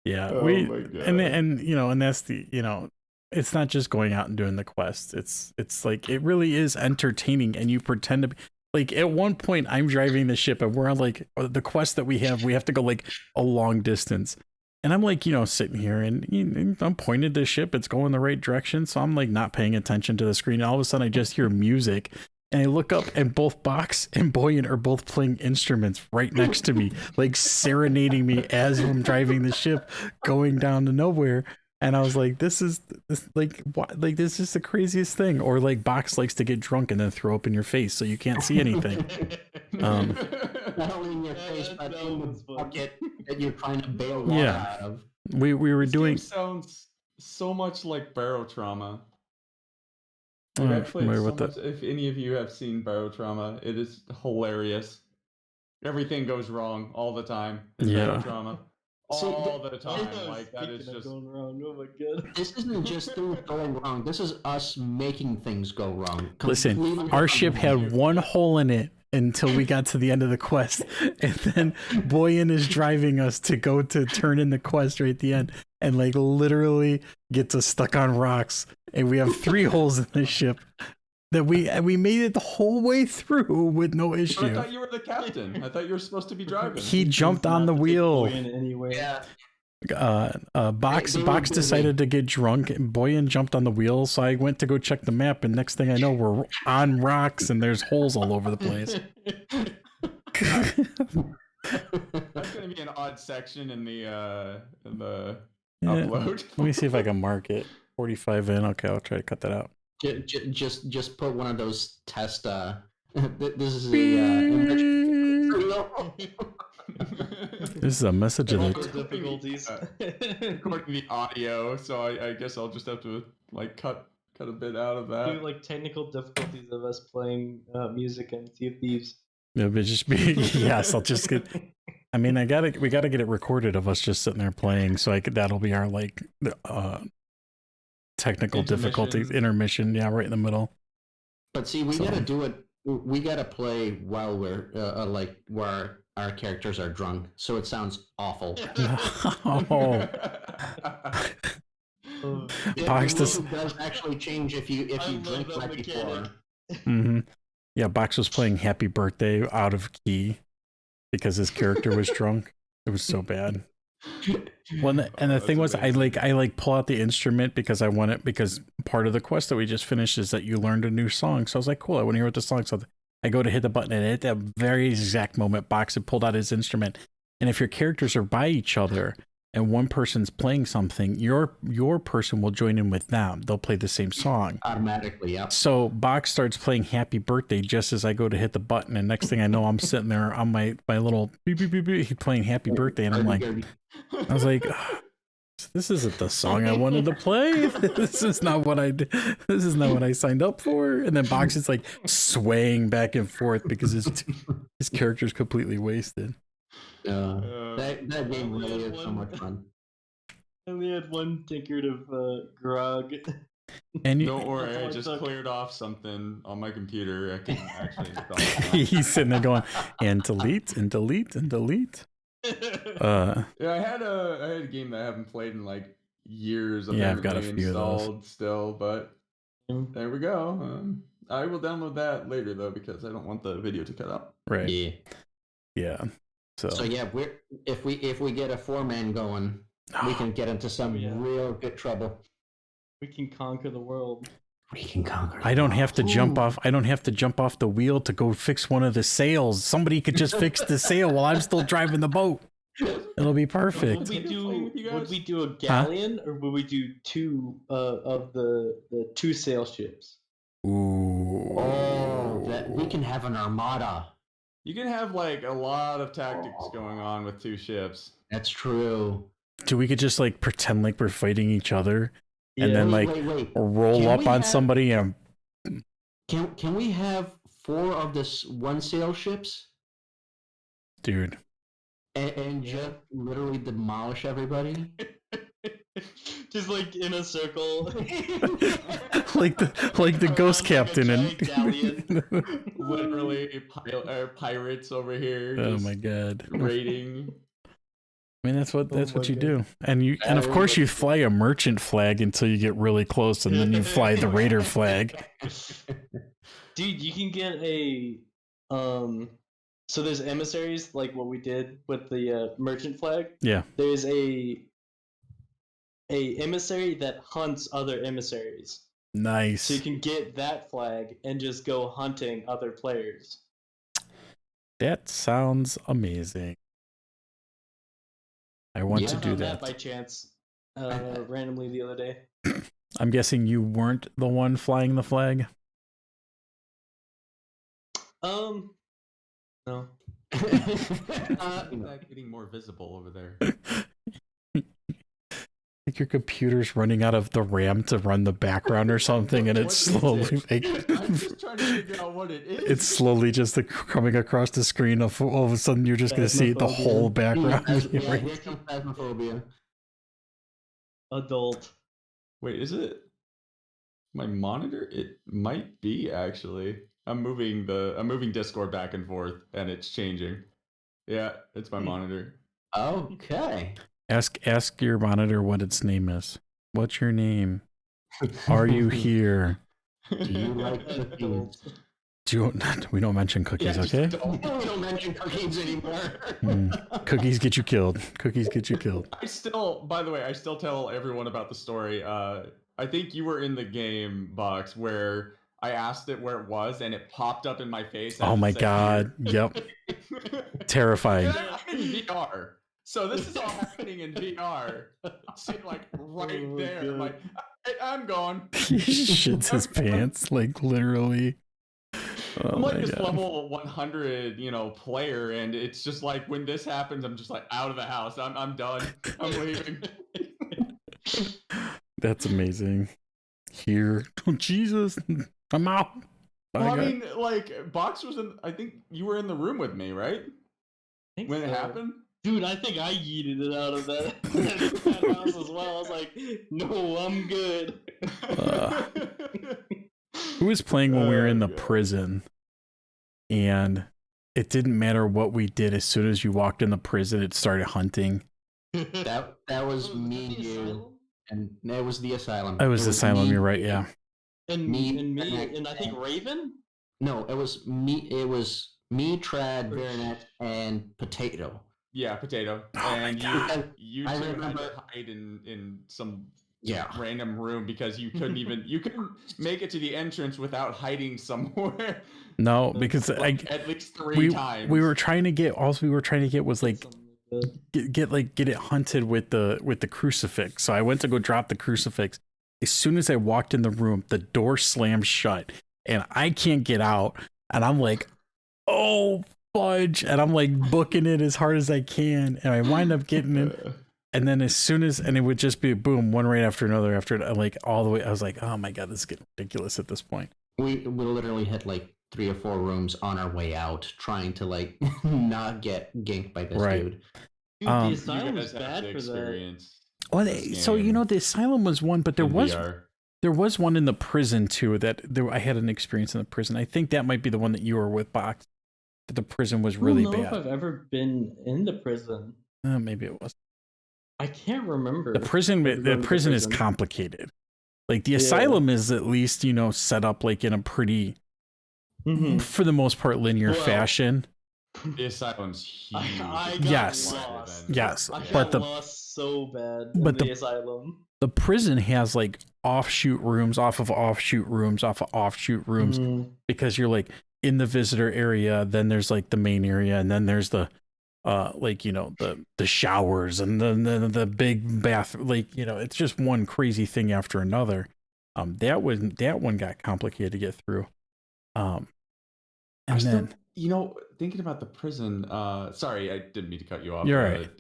Yeah, Oh my God. and you know, and that's the, you know, it's not just going out and doing the quest. It's like it really is entertaining, and you pretend to be like, at one point I'm driving the ship and we're on like the quest that we have to go like a long distance, and I'm like, you know, sitting here and I'm pointed the ship, it's going the right direction, so I'm like not paying attention to the screen, and all of a sudden I just hear music. And I look up, and both Box and Boyan are both playing instruments right next to me, like serenading me as I'm driving the ship going down to nowhere. And I was like, "This is like what? Like this is the craziest thing." Or like Box likes to get drunk and then throw up in your face so you can't see anything. Not only in your face, that but in sounds the fun. bucket that you're trying to bail water Yeah. out of. We were This doing. game sounds so much like Barrow Trauma. I'm Like, not I've played familiar so with much. that. If any of you have seen Barrow Trauma, it is hilarious. Everything goes wrong all the time in Barrow Yeah. Trauma. So All the time. Oh, Like that is speaking of just going wrong. Oh my god. This isn't just things going wrong. This is us making things go wrong. Listen, Completely our ship had unrelated. one hole in it until we got to the end of the quest, and then Boyan is driving us to go to turn in the quest right at the end, and like literally gets us stuck on rocks, and we have 3 holes in the ship that we made it the whole way through with no But I issue. thought you were the captain. I thought you were supposed to be driving. He jumped on the wheel. Anyway. Yeah. Box They were Box busy. decided to get drunk, and Boyan jumped on the wheel, so I went to go check the map, and next thing I know, we're on rocks and there's holes all over the place. That's gonna be an odd section in the Yeah. upload. Let me see if I can mark it. 45 in. Okay, I'll try to cut that out. Just put one of those test. This is a emergency. This is a message of Technical the. difficulties. Recording the audio, so I guess I'll just have to like cut a bit out of that. Do like technical difficulties of us playing music and Sea of Thieves. It'll just be yes. I'll just get. I mean, we gotta get it recorded of us just sitting there playing. So that'll be our like technical difficulties intermission. Yeah, right in the middle. But see, we gotta do it. We gotta play while we're like where our characters are drunk, so it sounds awful. Oh. Box does actually change if you drink right before. Mm-hmm. Yeah, Box was playing Happy Birthday out of key because his character was drunk. It was so bad. And the thing was, amazing. I pull out the instrument because I want it, because part of the quest that we just finished is that you learned a new song. So I was like, cool, I want to hear what the song. So I go to hit the button, and at that very exact moment, Box had pulled out his instrument. And if your characters are by each other and one person's playing something, your person will join in with them. They'll play the same song automatically. Yeah. So Box starts playing Happy Birthday just as I go to hit the button, and next thing I know, I'm sitting there on my little beep beep beep beep, playing Happy Birthday, and I'm like, I was like, this isn't the song I wanted to play. This is not what I signed up for. And then Box is like swaying back and forth because his character's completely wasted. That game really is so much fun. I only had one ticket of grog. And don't worry, I just cleared off something on my computer. I can actually install it. He's sitting there going, and delete, and delete, and delete. Yeah, I had a game that I haven't played in like years. Yeah, I've got a few installed of those still, but there we go. I will download that later though, because I don't want the video to cut out. Right. Yeah. So yeah, if we get a 4-man going, we can get into some real good trouble. We can conquer the world. We can conquer. I don't have to jump off. I don't have to jump off the wheel to go fix one of the sails. Somebody could just fix the sail while I'm still driving the boat. It'll be perfect. Would we do a galleon, or would we do two of the two sail ships? Ooh. Oh, that we can have an armada. You can have like a lot of tactics going on with two ships. That's true. So we could just like pretend like we're fighting each other, and then wait. roll up on somebody and. Can we have 4 of this one sail ships? Dude. And just literally demolish everybody? Just like in a circle. like the ghost captain and literally pirates over here. Oh my god. Raiding. I mean, that's what you do. And of course you fly a merchant flag until you get really close, and then you fly the raider flag. Dude, you can get a so there's emissaries, like what we did with the merchant flag. Yeah. There's a emissary that hunts other emissaries. Nice. So you can get that flag and just go hunting other players. That sounds amazing. I want to do that. By chance, randomly the other day. I'm guessing you weren't the one flying the flag? No. Getting more visible over there. Like your computer's running out of the RAM to run the background or something, and it's slowly I'm just trying to figure out what it is. It's slowly just coming across the screen. All of a sudden, you're just going to see the whole background. Yeah, here comes Phasmophobia. Adult. Wait, is it my monitor? It might be actually. I'm moving Discord back and forth, and it's changing. Yeah, it's my monitor. Okay. Ask your monitor what its name is. What's your name? Are you here? Do you like cookies? We don't mention cookies, okay? We don't mention cookies anymore. Cookies get you killed. Cookies get you killed. By the way, I still tell everyone about the story. I think you were in the game, Box, where I asked it where it was, and it popped up in my face. Oh my god! Yep. Terrifying. I'm in VR, so this is all happening in VR. I'm seeing like right there. I'm like, I'm gone. He shits his pants, like literally. Oh I'm like my this God. level 100, player, and it's just like when this happens, I'm just like out of the house. I'm done. I'm leaving. That's amazing. Here, oh, Jesus, I'm out. Well, I Bye, guys. mean, like Box was in. I think you were in the room with me, right? think When it so. happened. Dude, I think I yeeted it out of that house as well. I was like, no, I'm good. Who was playing when we were in the God. prison? And it didn't matter what we did. As soon as you walked in the prison, it started hunting. That was me, the you, asylum? and it was the asylum. It was the asylum. me, You're right. Yeah. And Me, me, Veranex, and I think Raven? No, it was me. It was me, Trad, Veranex, and Potato. Yeah, Potato. Oh my And God. you I two had remember- to hide in some Yeah. random room because you couldn't make it to the entrance without hiding somewhere. No, because Like, at least three times. we were trying to get. All we were trying to get was like Something like that. get it hunted with the crucifix. So I went to go drop the crucifix. As soon as I walked in the room, the door slammed shut, and I can't get out. And I'm like, oh fudge! And I'm like booking it as hard as I can, and I wind up getting it. And then and it would just be boom, one right after another like all the way. I was like, oh my God, this is getting ridiculous at this point. We literally hit like 3 or 4 rooms on our way out, trying to like not get ganked by this Right. dude. Dude, Um, the You asylum guys is have bad the for that. experience. Well, This so game the asylum was one, but there in was VR. There was one in the prison too I had an experience in the prison. I think that might be the one that you were with, Box. That the prison was really I don't know if bad. I've ever been in the prison. Maybe it was. I can't remember. The prison Ever going to the prison is prison. complicated. Like the Yeah. asylum is at least, set up like in a pretty Mhm. for the most part linear Well, fashion. The asylum's huge. I got Yes. lost. Yes. I But got lost so bad in but the the- asylum. The prison has like offshoot rooms off of offshoot rooms off of offshoot rooms Mhm. because you're like in the visitor area, then there's like the main area, and then there's the the showers and the big bath, it's just one crazy thing after another. That one got complicated to get through. And I still, then thinking about the prison. Sorry, I didn't mean to cut you off. You're right.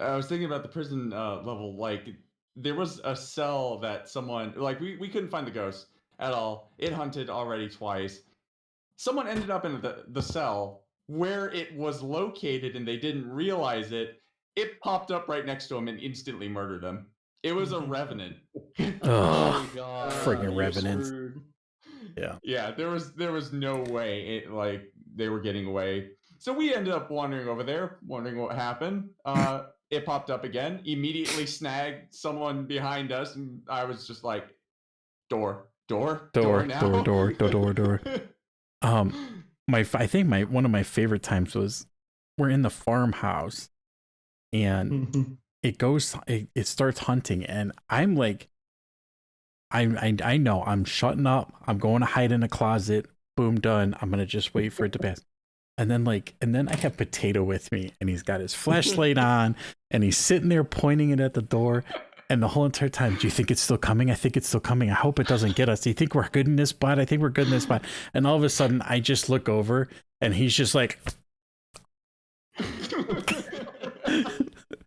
I was thinking about the prison level. Like, there was a cell that someone we couldn't find the ghost at all. It hunted already twice. Someone ended up in the cell where it was located, and they didn't realize it. It popped up right next to him and instantly murdered him. It was a revenant. Ugh, my God, friggin' you're revenants. screwed. Yeah, there was no way they were getting away. So we ended up wandering over there, wondering what happened. It popped up again, immediately snagged someone behind us, and I was just like, door now. door. I think one of my favorite times was we're in the farmhouse, and it starts hunting, and I'm like, I know I'm shutting up. I'm going to hide in a closet. Boom, done. I'm gonna just wait for it to pass. And then I have Potato with me, and he's got his flashlight on, and he's sitting there pointing it at the door. And the whole entire time, do you think it's still coming? I think it's still coming. I hope it doesn't get us. Do you think we're good in this spot? I think we're good in this spot. And all of a sudden, I just look over, and he's just like,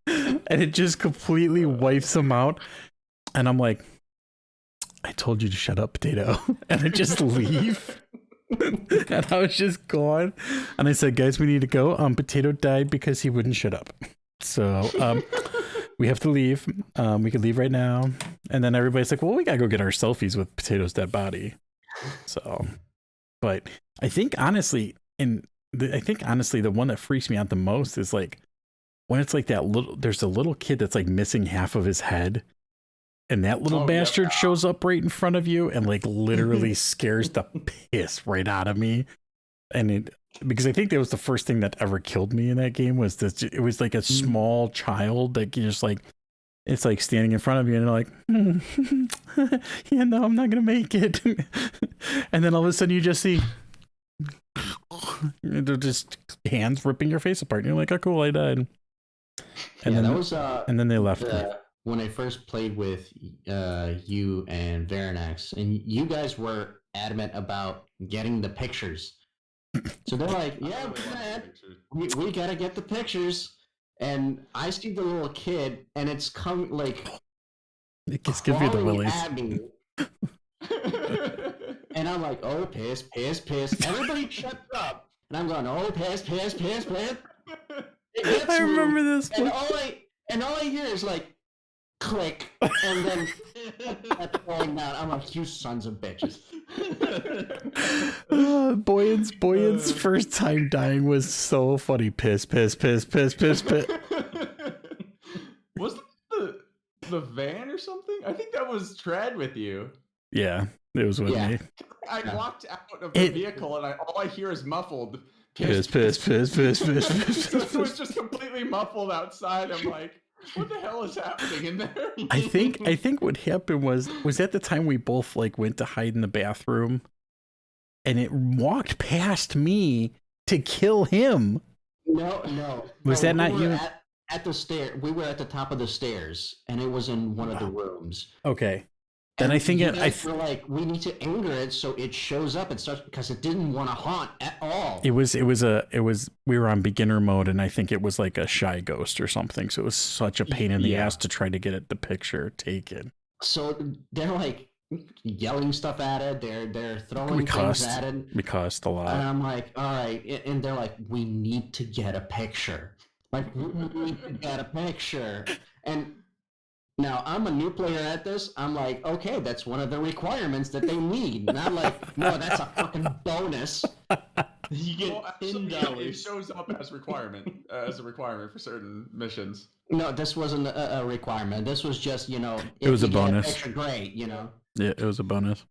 and it just completely wipes him out. And I'm like, I told you to shut up, Potato. And I just leave. And I was just gone. And I said, guys, we need to go. Potato died because he wouldn't shut up. So we have to leave. We could leave right now. And then everybody's like, well, we gotta go get our selfies with Potato's dead body. So, but I think honestly, the one that freaks me out the most is like when it's like there's a little kid that's like missing half of his head. And that little bastard shows up right in front of you and like literally scares the piss right out of me. And because I think that was the first thing that ever killed me in that game was this. It was like a small child that you just like, it's like standing in front of you and you're like, yeah, no, I'm not going to make it. And then all of a sudden you just see they're just hands ripping your face apart. And you're like, oh, cool, I died. And then that was and then they left me. When I first played with you and Veranex, and you guys were adamant about getting the pictures. So they're like, yeah, we gotta get the pictures. And I see the little kid, and it's come like it just gives you the willies. At me. And I'm like, oh, piss. Everybody shuts up. And I'm going, oh, piss. I remember this one. And all I hear is like, click, and then that's falling down. I'm like, you sons of bitches. Boyan's first time dying was so funny. Piss. Was the van or something? I think that was Trad with you. Yeah, it was with me. I walked out of the vehicle and all I hear is muffled piss. It was just completely muffled outside. I'm like, what the hell is happening in there? I think what happened was at the time we both like went to hide in the bathroom, and it walked past me to kill him. No. Was that not you? At the stair, we were at the top of the stairs, and it was in one of the rooms. Okay. Then I think we're like, we need to anger it so it shows up and starts, because it didn't want to haunt at all. We were on beginner mode, and I think it was like a shy ghost or something. So it was such a pain in the ass to try to get the picture taken. So they're like yelling stuff at it. They're throwing things at it. We cussed a lot. And I'm like, all right. And they're like, we need to get a picture. Like, we need to get a picture. And now, I'm a new player at this. I'm like, okay, that's one of the requirements that they need. And I'm like, no, that's a fucking bonus. You get $10. It shows up as a requirement for certain missions. No, this wasn't a requirement. This was just, it was a bonus. Picture, great, Yeah, it was a bonus.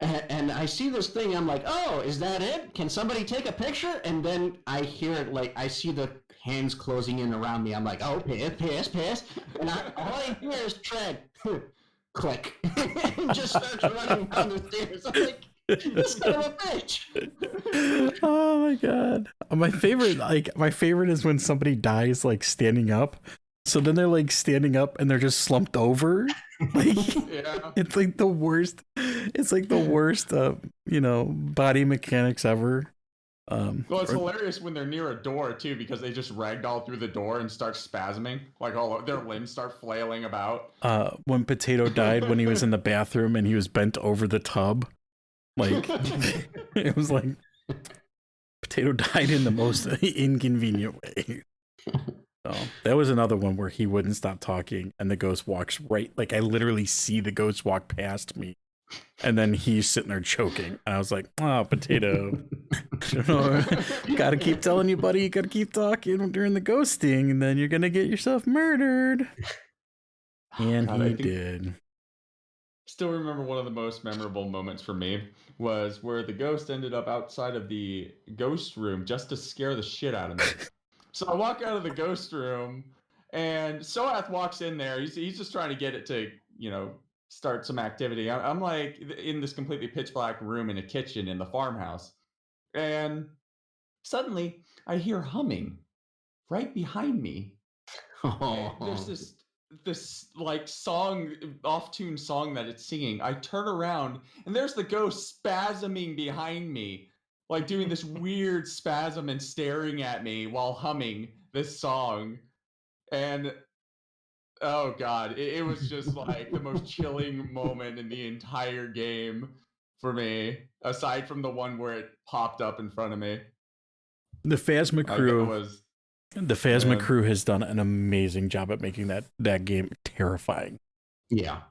And I see this thing. I'm like, oh, is that it? Can somebody take a picture? And then I hear it, like, I see the hands closing in around me. I'm like, oh, piss. And all I hear is Tread. Click. And just starts running down the stairs. I'm like, this son of a bitch. Oh my god. My favorite is when somebody dies like standing up. So then they're like standing up and they're just slumped over. Like, It's like the worst. It's like the worst, body mechanics ever. Well, it's hilarious when they're near a door too, because they just ragdoll through the door and start spasming, like all their limbs start flailing about. When Potato died when he was in the bathroom and he was bent over the tub, like it was like Potato died in the most inconvenient way. So that was another one where he wouldn't stop talking and the ghost walks right, like I literally see the ghost walk past me. And then he's sitting there choking. And I was like, oh, Potato. Gotta keep telling you, buddy, you gotta keep talking during the ghosting, and then you're gonna get yourself murdered. And he did. Still remember one of the most memorable moments for me was where the ghost ended up outside of the ghost room just to scare the shit out of me. So I walk out of the ghost room, and Soath walks in there. He's just trying to get it to, start some activity. I'm like in this completely pitch black room in a kitchen in the farmhouse, and suddenly I hear humming right behind me. Oh. There's this like song, off-tune song that it's singing. I turn around and there's the ghost spasming behind me, like doing this weird spasm and staring at me while humming this song. And oh god, it was just like the most chilling moment in the entire game for me, aside from the one where it popped up in front of me. The Phasma crew has done an amazing job at making that game terrifying. Yeah.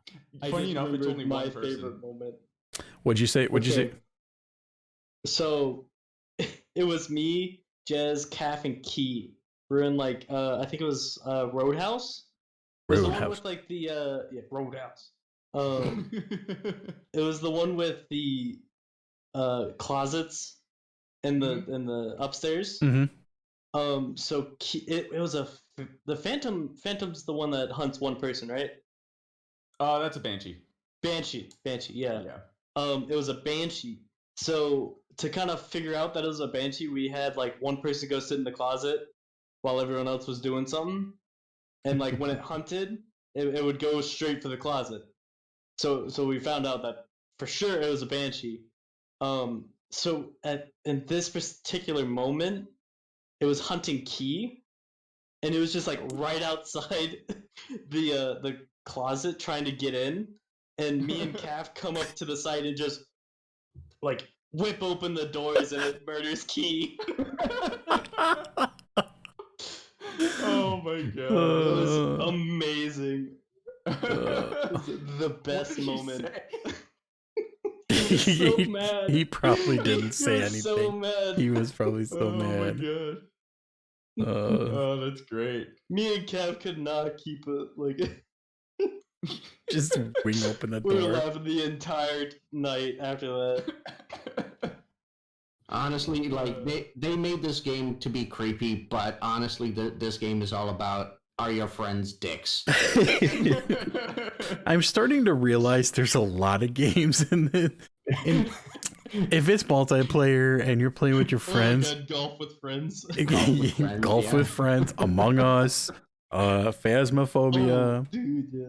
Funny enough, it's only my one person. favorite moment. What'd you say? So it was me, Jez, Calf, and Key. We're in like I think it was Roadhouse. The one with like the Roadhouse. It was the one with the closets in the upstairs. Mm-hmm. So it was the Phantom's the one that hunts one person, right? That's a Banshee. Banshee, yeah. It was a Banshee. So to kind of figure out that it was a Banshee, we had like one person go sit in the closet while everyone else was doing something. And like when it hunted, it would go straight for the closet. So we found out that for sure it was a Banshee. so in this particular moment, it was hunting key, and it was just like right outside the closet trying to get in, and me and Calf come up to the side and just like whip open the doors, and it murders Key. Oh my god. It was amazing. It was the best moment. He was so mad. He probably didn't say He was anything. so mad. He was probably so Oh mad. my god. Oh, That's great. Me and Cav could not keep it. Like, just wing open the we were door. laughing the entire night after that. Honestly, like they made this game to be creepy, but honestly, this game is all about are your friends dicks? I'm starting to realize there's a lot of games if it's multiplayer and you're playing with your friends. Oh my God, golf with friends. Golf with friends, Among Us, Phasmophobia. Oh, dude, yeah.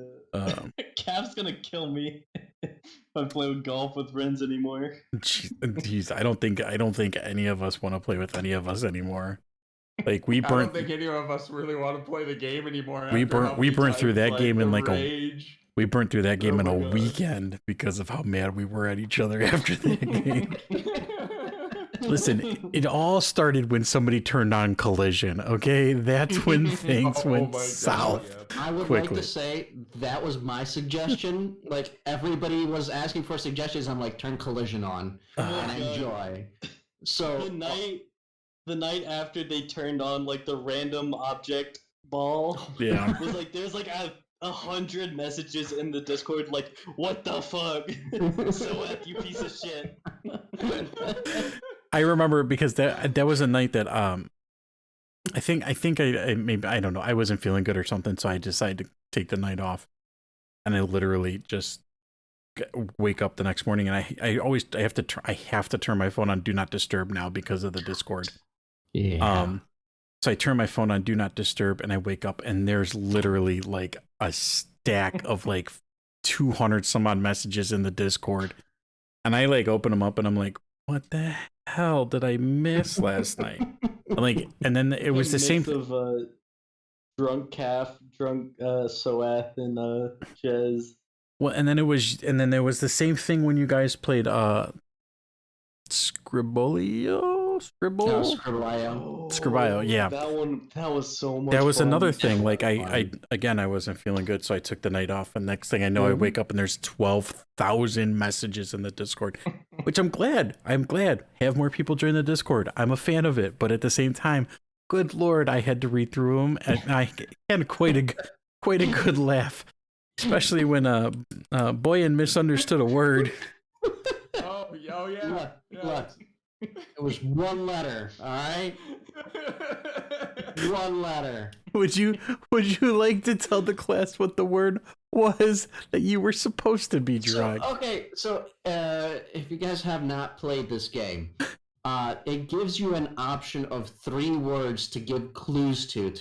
Cav's gonna kill me if I play with golf with friends anymore. Jeez, I don't think any of us want to play with any of us anymore. Like I don't think any of us really want to play the game anymore. We burnt through that game in like rage. we burnt through that game in a God. weekend because of how mad we were at each other after that game. Listen, it all started when somebody turned on Collision, okay? That's when things went south. I would quickly. like to say that was my suggestion. Like, everybody was asking for suggestions. I'm like, turn Collision on and enjoy. So the night after they turned on like the random object ball, Yeah. was like there's like 100 messages in the Discord like, what the fuck? So you piece of shit. I remember because that was a night that I think I maybe I don't know, I wasn't feeling good or something, so I decided to take the night off, and I literally just wake up the next morning, and I have to turn my phone on Do Not Disturb now because of the Discord. Yeah. So I turn my phone on Do Not Disturb, and I wake up, and there's literally like a stack of like 200 some odd messages in the Discord, and I like open them up, and I'm like, what the hell did I miss last night? And then it was the same of drunk Calf, drunk Soath, and Jez. Well, and then there was the same thing when you guys played Scribblio. Scribblio, yeah. That was so much. That was fun. another thing. Like I wasn't feeling good, so I took the night off, and next thing I know, I wake up and there's 12,000 messages in the Discord, which I'm glad. Have more people join the Discord. I'm a fan of it, but at the same time, good Lord, I had to read through them, and I had quite a good laugh, especially when Boyan misunderstood a word. Oh yeah. Look. It was one letter, all right? One letter. Would you like to tell the class what the word was that you were supposed to be drunk? So if you guys have not played this game, it gives you an option of 3 words to give clues to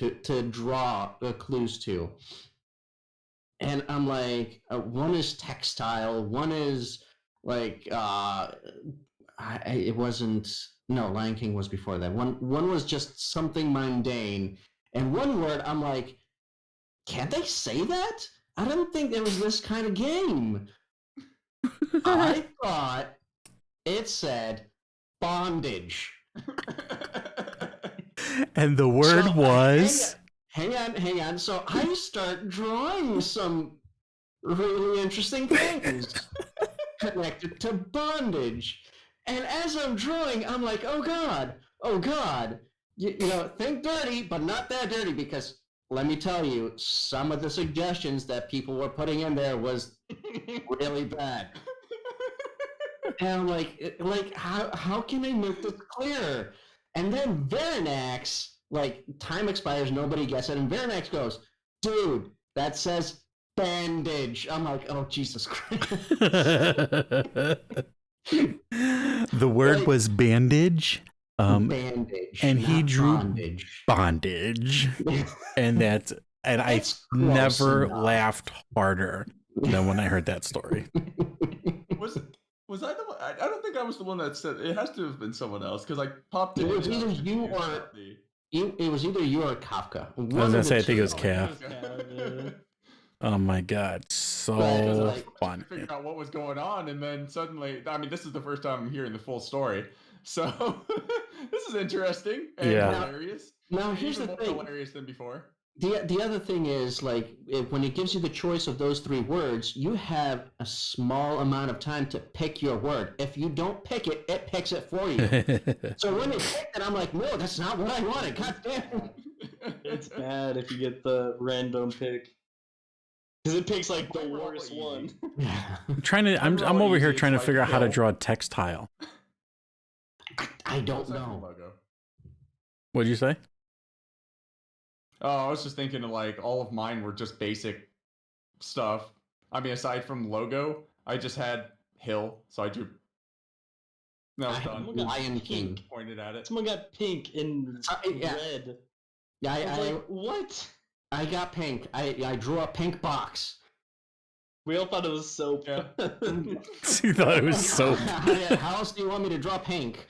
draw clues to. And I'm like, one is textile, one is like it wasn't. No, Lion King was before that. One was just something mundane, and one word I'm like, can't they say that? I don't think there was this kind of game. I thought it said bondage, and the word was. Hang on. So I start drawing some really interesting things connected to bondage. And as I'm drawing, I'm like, oh God. You know, think dirty, but not that dirty, because let me tell you, some of the suggestions that people were putting in there was really bad. And I'm like, how can I make this clearer? And then Verinax, like, time expires, nobody gets it, and Verinax goes, dude, that says bandage. I'm like, oh, Jesus Christ. The word was bandage. Bandage. And he drew bondage. and I never laughed harder than when I heard that story. Was I the one? I don't think I was the one that said it. Has to have been someone else because I popped it. It was in and I either was you confused or about the- it was either you or Kafka. I was gonna say, I think it was Calf. Calf. Oh my god, so Because, I was like, trying fun. to figure out what was going on, and then suddenly, I mean, this is the first time I'm hearing the full story, so this is interesting and Yeah. hilarious. Now here's Even the more thing. hilarious than before. The other thing is, like, when it gives you the choice of those 3 words, you have a small amount of time to pick your word. If you don't pick it, it picks it for you. So when it picked it, I'm like, no, that's not what I wanted. God damn. It's bad if you get the random pick. Because it picks like the Mine were all worst easy. one. I'm over here easy, trying to it's figure like out how to Hill. draw a text tile. I don't Aside from know. logo. What'd you say? Oh, I was just thinking of like all of mine were just basic stuff. I mean, aside from logo, I just had Hill, so I drew. That was I done. have Lion King. Pointed at it. Someone got pink and Yeah. red. Yeah, I was like, what? I got pink. I drew a pink box. We all thought it was soap. Yeah. You thought it was soap. How else do you want me to draw pink?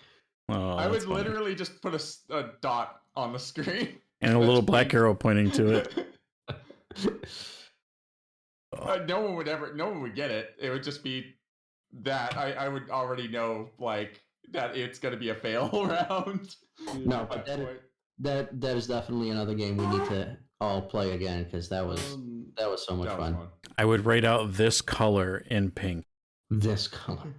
Oh, I would that's funny. literally just put a dot on the screen. And a little black pink. arrow pointing to it. No one would get it. It would just be that I would already know like that it's gonna be a fail round. No, at but that point. that is definitely another game we need to all play again because that was so much That was fun. fun. I would write out this color in pink. This color.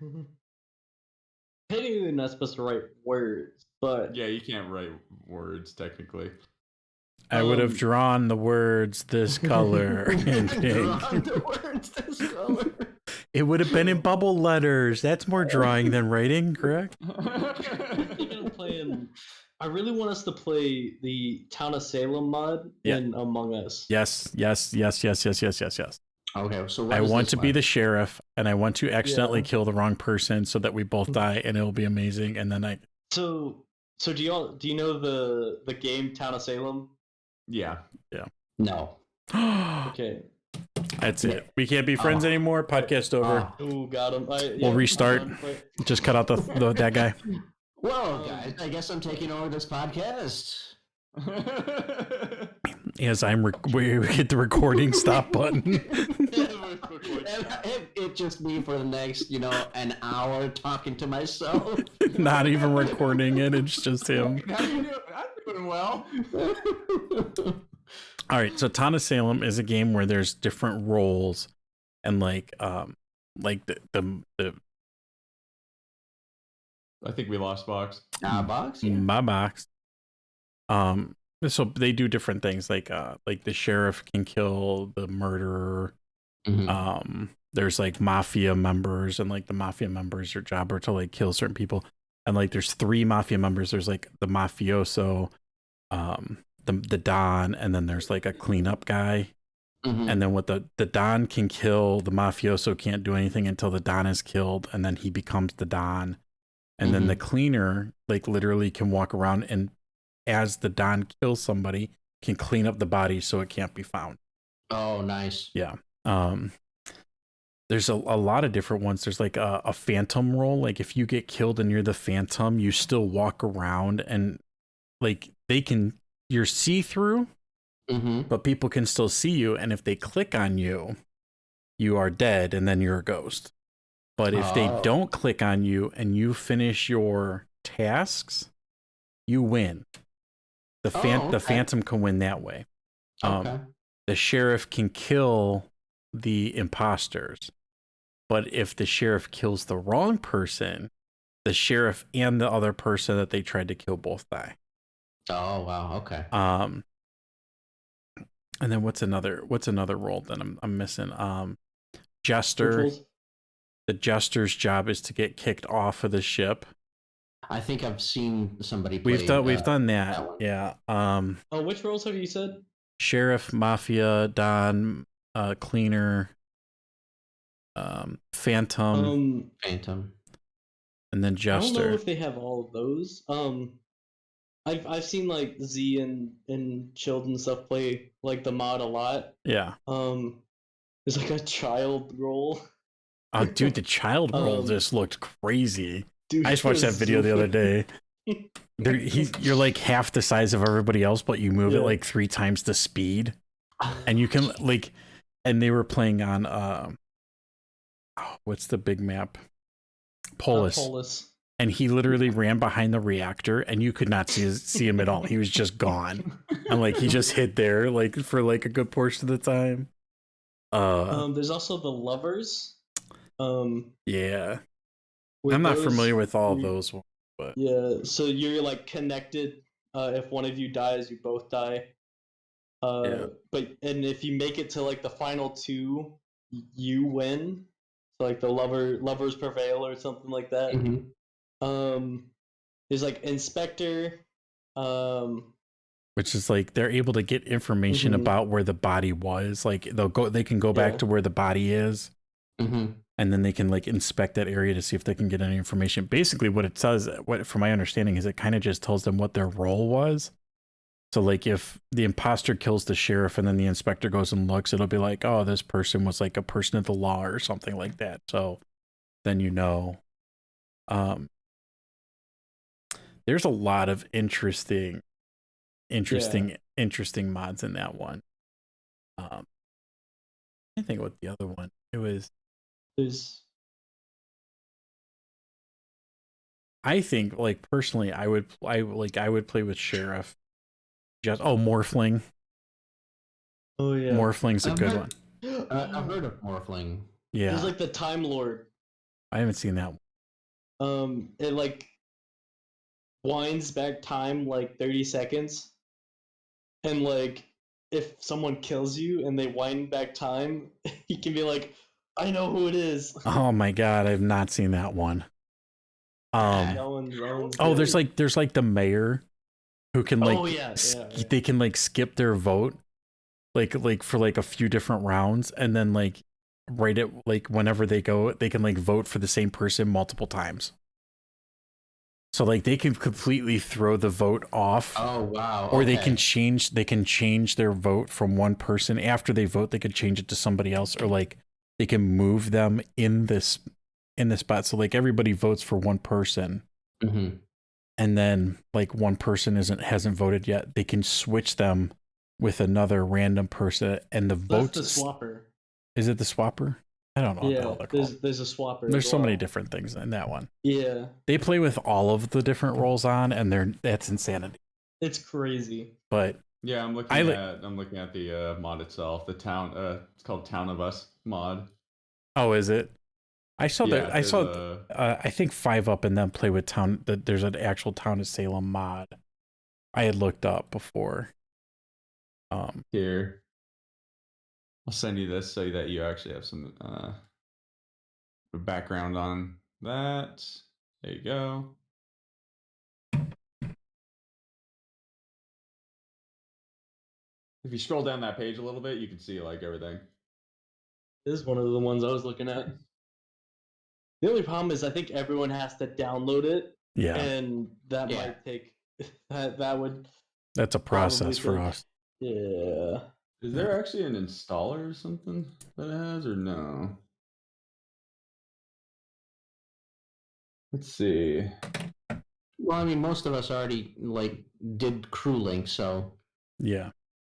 Technically, you're not supposed to write words, but Yeah, you can't write words technically. I would have drawn the words this color in pink. Drawn the words this color. It would have been in bubble letters. That's more drawing than writing, correct? I'm thinking of playing. I really want us to play the Town of Salem mod Yeah. in Among Us. Yes. Okay, so what I is want this to be one? the sheriff, and I want to accidentally Yeah. kill the wrong person so that we both die, and it'll be amazing. And then So do you know the game Town of Salem? Yeah. No. Okay. That's it. We can't be friends anymore. Podcast over. Ooh, got him. We'll restart. Just cut out that guy. Well, guys, I guess I'm taking over this podcast. As we hit the recording stop button. It just me for the next, an hour talking to myself. Not even recording it. It's just him. How you doing? I'm doing well. All right. So Town of Salem is a game where there's different roles, and like the I think we lost Box. Box? Yeah. my box. So they do different things. Like the sheriff can kill the murderer. Mhm. There's like mafia members, and like the mafia members, their job are to like kill certain people. And like there's 3 mafia members. There's like the mafioso, the Don, and then there's like a cleanup guy. Mhm. And then what the Don can kill, the mafioso can't do anything until the Don is killed, and then he becomes the Don. And then the cleaner like literally can walk around and as the Don kills somebody can clean up the body so it can't be found. Oh, nice. Yeah. There's a lot of different ones. There's like a phantom role. Like if you get killed and you're the phantom, you still walk around and like you're see-through, but people can still see you. And if they click on you, you are dead and then you're a ghost. But if they don't click on you and you finish your tasks, you win. The phantom can win that way. Okay. The sheriff can kill the imposters. But if the sheriff kills the wrong person, the sheriff and the other person that they tried to kill both die. Oh, wow. Okay. And then what's another role that I'm missing? Jester. The jester's job is to get kicked off of the ship. I think I've seen somebody play. We've done that. that one. Yeah. Which roles have you said? Sheriff, mafia, Don, cleaner, phantom, Phantom. and then I don't know jester. if they have all of those. I've seen like Z and Chilled and stuff play like the mod a lot. Yeah. There's like a child role. Dude, the child roll Um, just looked crazy. Dude, I just watched that video the other day. You're like half the size of everybody else, but you move it like 3 times the speed, and you can like. And they were playing on what's the big map? Polis. Polis. And he literally ran behind the reactor, and you could not see him at all. He was just gone, and like he just hid there like for like a good portion of the time. There's also the lovers. Yeah, I'm not familiar with all those ones, but yeah. So you're like connected. If one of you dies, you both die. But if you make it to like the final 2, you win. So like the lovers prevail or something like that. Mm-hmm. There's like inspector. Which is like they're able to get information about where the body was. Like they can go back to where the body is, and then they can like inspect that area to see if they can get any information. Basically, what it says, from my understanding, is it kind of just tells them what their role was. So like if the imposter kills the sheriff and then the inspector goes and looks, it'll be like, oh, this person was like a person of the law or something like that. So then you know. There's a lot of interesting mods in that one. I think what the other one I think like personally I would play with sheriff. Morphling. Oh yeah, Morphling's a good one. I've heard of Morphling. Yeah, there's like the Time Lord. I haven't seen that one. It like winds back time like 30 seconds, and like if someone kills you and they wind back time, he can be like, I know who it is. Oh my god, I've not seen that one. That one's there's like the mayor who can like they can like skip their vote like for like a few different rounds, and then like right at like whenever they go, they can like vote for the same person multiple times. So like they can completely throw the vote off. Oh wow. Or they can change their vote from one person. After they vote, they could change it to somebody else, or like they can move them in this spot. So like everybody votes for one person. And then like one person hasn't voted yet, they can switch them with another random person, and the vote. That's the swapper. Is it the swapper? I don't know. Yeah, there's a swapper. There's so many different things in that one. Yeah, they play with all of the different roles on, and that's insanity. It's crazy. But yeah, I'm looking at the mod itself. The town. It's called Town of Us mod. Oh, is it? I saw that. I saw. I think 5UP and them play with town. That there's an actual Town of Salem mod. I had looked up before. Here, I'll send you this so that you actually have some background on that. There you go. If you scroll down that page a little bit, you can see like everything. This is one of the ones I was looking at. The only problem is I think everyone has to download it. Yeah. And that might take that would. That's a process for us. Yeah. Is there actually an installer or something that it has, or no? Let's see. Well, I mean, most of us already like did CrewLink, so yeah,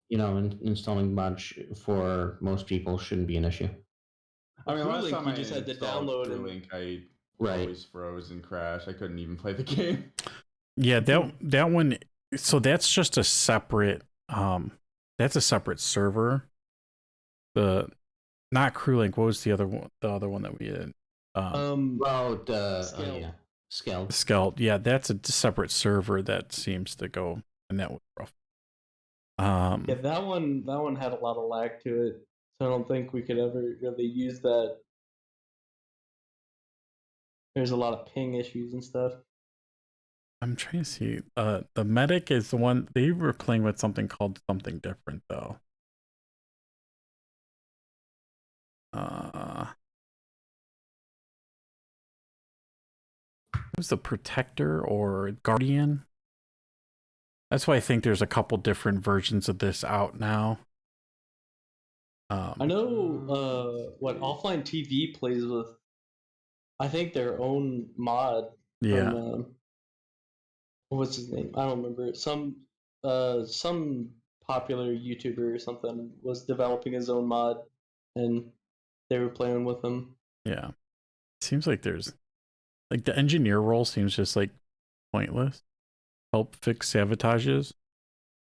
you know, installing mods for most people shouldn't be an issue. I mean, last time you just had to download CrewLink, I always froze and crashed. I couldn't even play the game. Yeah, that one. So that's just a separate. That's a separate server. The not CrewLink. What was the other one? The other one that we did. Skeld. Yeah, that's a separate server that seems to go, and that was rough. Yeah, that one had a lot of lag to it, so I don't think we could ever really use that. There's a lot of ping issues and stuff. I'm trying to see. The medic is the one they were playing with something called something different though. Was the protector or guardian? That's why I think there's a couple different versions of this out now. I know what Offline TV plays with I think their own mod. Yeah. From, what was his name? I don't remember. Some popular YouTuber or something was developing his own mod, and they were playing with him. Yeah. Seems like there's like the engineer role seems just like pointless. Help fix sabotages.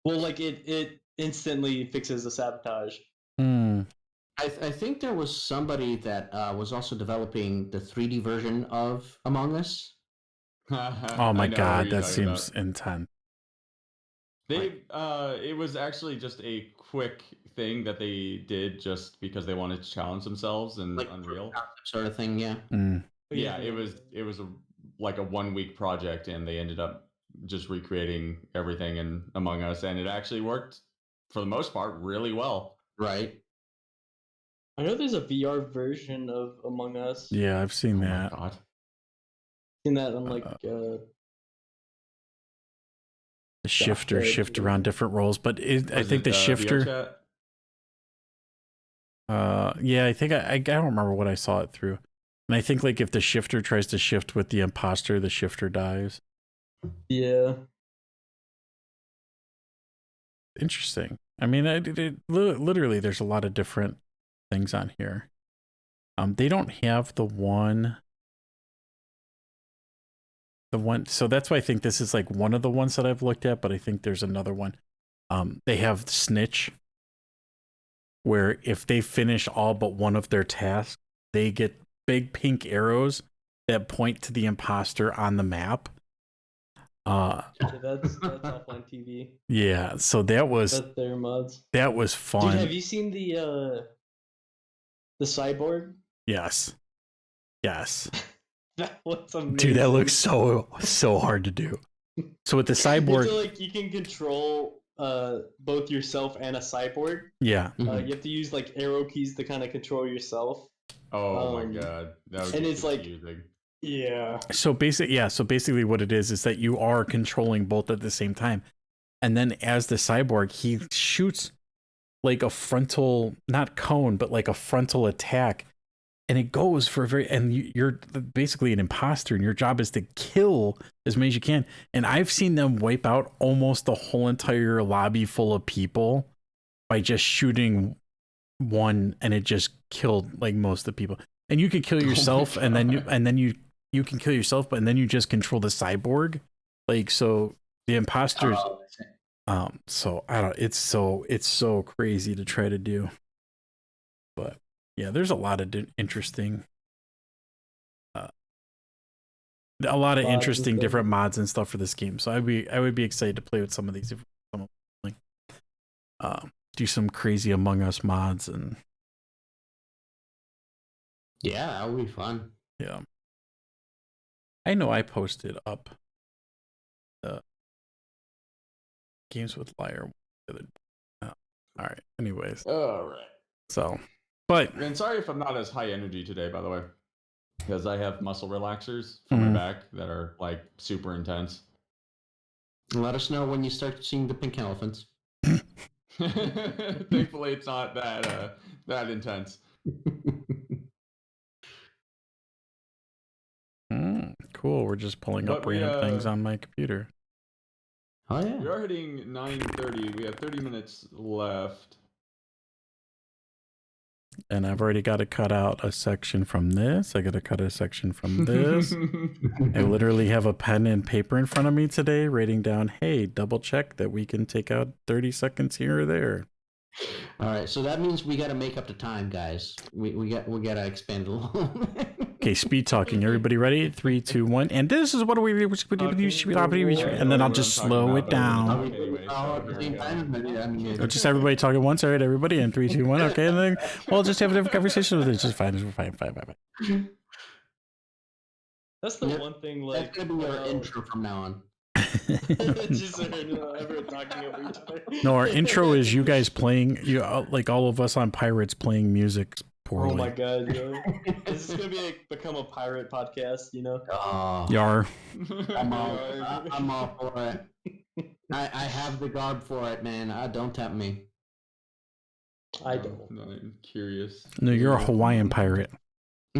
Well, like it instantly fixes the sabotage. I think there was somebody that was also developing the 3D version of Among Us. Oh my god, that seems intense. It was actually just a quick thing that they did just because they wanted to challenge themselves in Like Unreal sort of thing, yeah. Yeah, it was like a 1 week project, and they ended up just recreating everything in Among Us, and it actually worked for the most part really well. Right. I know there's a VR version of Among Us. Yeah, I've seen that. My God. Seen that on like the shifter shift around different roles, but I think the shifter. Yeah, I think I don't remember what I saw it through, and I think like if the shifter tries to shift with the imposter, the shifter dies. Yeah. Interesting. I mean, literally, there's a lot of different things on here. They don't have the one. So that's why I think this is like one of the ones that I've looked at, but I think there's another one. They have Snitch, where if they finish all but one of their tasks, they get big pink arrows that point to the imposter on the map. That's offline TV. Yeah, so that's their mods. That was fun. Dude, have you seen the cyborg? Yes. That looks amazing. Dude, that looks so hard to do. So with the cyborg, like you can control both yourself and a cyborg. Yeah. You have to use like arrow keys to kind of control yourself. Oh my god, that would it's confusing. like yeah. So basically what it is that you are controlling both at the same time. And then as the cyborg, he shoots like a frontal, not cone, but like a frontal attack. And it goes for you're basically an imposter, and your job is to kill as many as you can. And I've seen them wipe out almost the whole entire lobby full of people by just shooting one, and it just killed like most of the people. And you can kill yourself, and then you can kill yourself, but and then you just control the cyborg. Like, so the imposters. So I don't. It's so crazy to try to do, but. Yeah, there's a lot of interesting, different mods and stuff for this game. So I would be excited to play with some of these. Do some crazy Among Us mods and. Yeah, that would be fun. Yeah. I know I posted up the Games with Liar. All right. Anyways. All right. So. But and sorry if I'm not as high energy today, by the way, because I have muscle relaxers for my back that are like super intense. Let us know when you start seeing the pink elephants. Thankfully, it's not that intense. Cool. We're just pulling up random things on my computer. Oh yeah. We are hitting 9:30. We have 30 minutes left. And I've already got to cut out a section from this. I got to cut a section from this. I literally have a pen and paper in front of me today, writing down, hey, double check that we can take out 30 seconds here or there. All right, so that means we got to make up the time, guys. We got to expand a little. Okay, speed talking. Everybody ready? 3, 2, 1. And this is what we and then I'll just slow it down. Just everybody talking once. All right, everybody. And 3, 2, 1. Okay, and then we'll just have a different conversation with it. It's just fine. It's fine. That's the one thing. Like that's gonna be our intro from now on. Just everyone talking over each other. No, our intro is you guys playing. Like all of us on Pirates playing music poorly. Oh my god, yo. This is gonna become a pirate podcast, you know? Yar. I'm all for it. I have the garb for it, man. Don't tempt me. I don't. I'm curious. No, you're a Hawaiian pirate.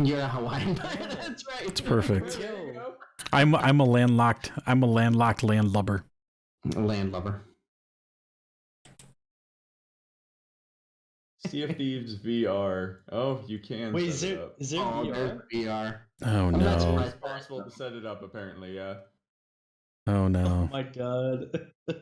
You're a Hawaiian. That's right. It's perfect. There you go. I'm a landlocked landlubber. Landlubber. Sea of Thieves VR. Oh, you can Wait, set it up. is there Oh, VR? there's VR. Oh I'm not no. surprised. It's possible to set it up, apparently, yeah. Oh Oh no. my god. I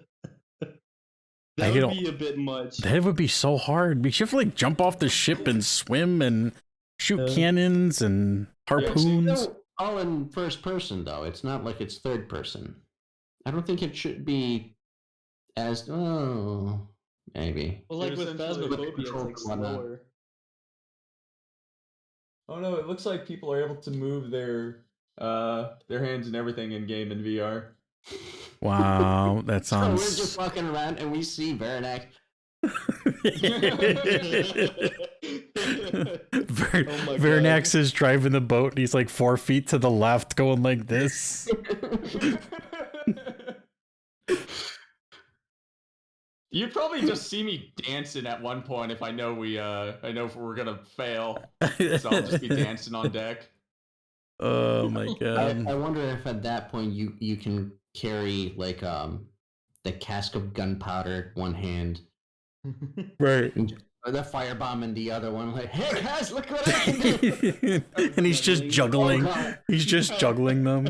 That get would all- be a bit much. That would be so hard because you have to like jump off the ship and swim and shoot Yeah. cannons and harpoons. It's still all in first person, though. It's not like it's third person. I don't think it should be as. Oh, maybe. Well, like You're with essentially Phasmophobia, it's controlled like and whatnot. slower. Oh no, it looks like people are able to move their hands and everything in game in VR. Wow, that So we're sounds. just walking around and we see Veranak. Oh my Vernax is driving the boat and he's like 4 feet to the left going like this. You'd probably just see me dancing at one point if I know we're gonna fail. So I'll just be dancing on deck. Oh my I god. wonder if at that point you can carry like the cask of gunpowder one hand, Right. or the firebomb in the other one. Like, hey guys, look what I can do! And he's just juggling. Oh, God. He's just juggling them.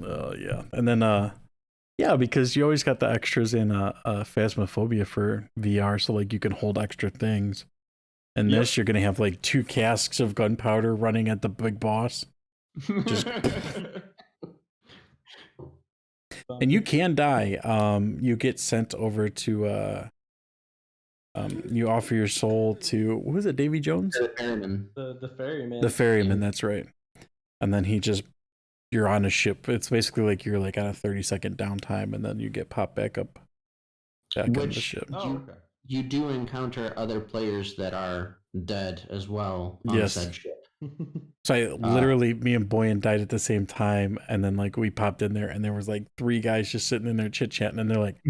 Oh yeah. And then yeah, because you always got the extras in Phasmophobia for VR, so like you can hold extra things. And Yep. this you're gonna have like 2 casks of gunpowder running at the big boss. Just and you can die. You get sent over to you offer your soul to what was it, Davy Jones? The ferryman. the ferryman. The ferryman, that's right. And then you're on a ship. It's basically like you're like on a 30-second downtime, and then you get popped back up on the Which ship. Oh, okay. you do encounter other players that are dead as well on Yes. said ship. So I literally, me and Boyan died at the same time, and then like we popped in there, and there was like 3 guys just sitting in there chit chatting, and they're like,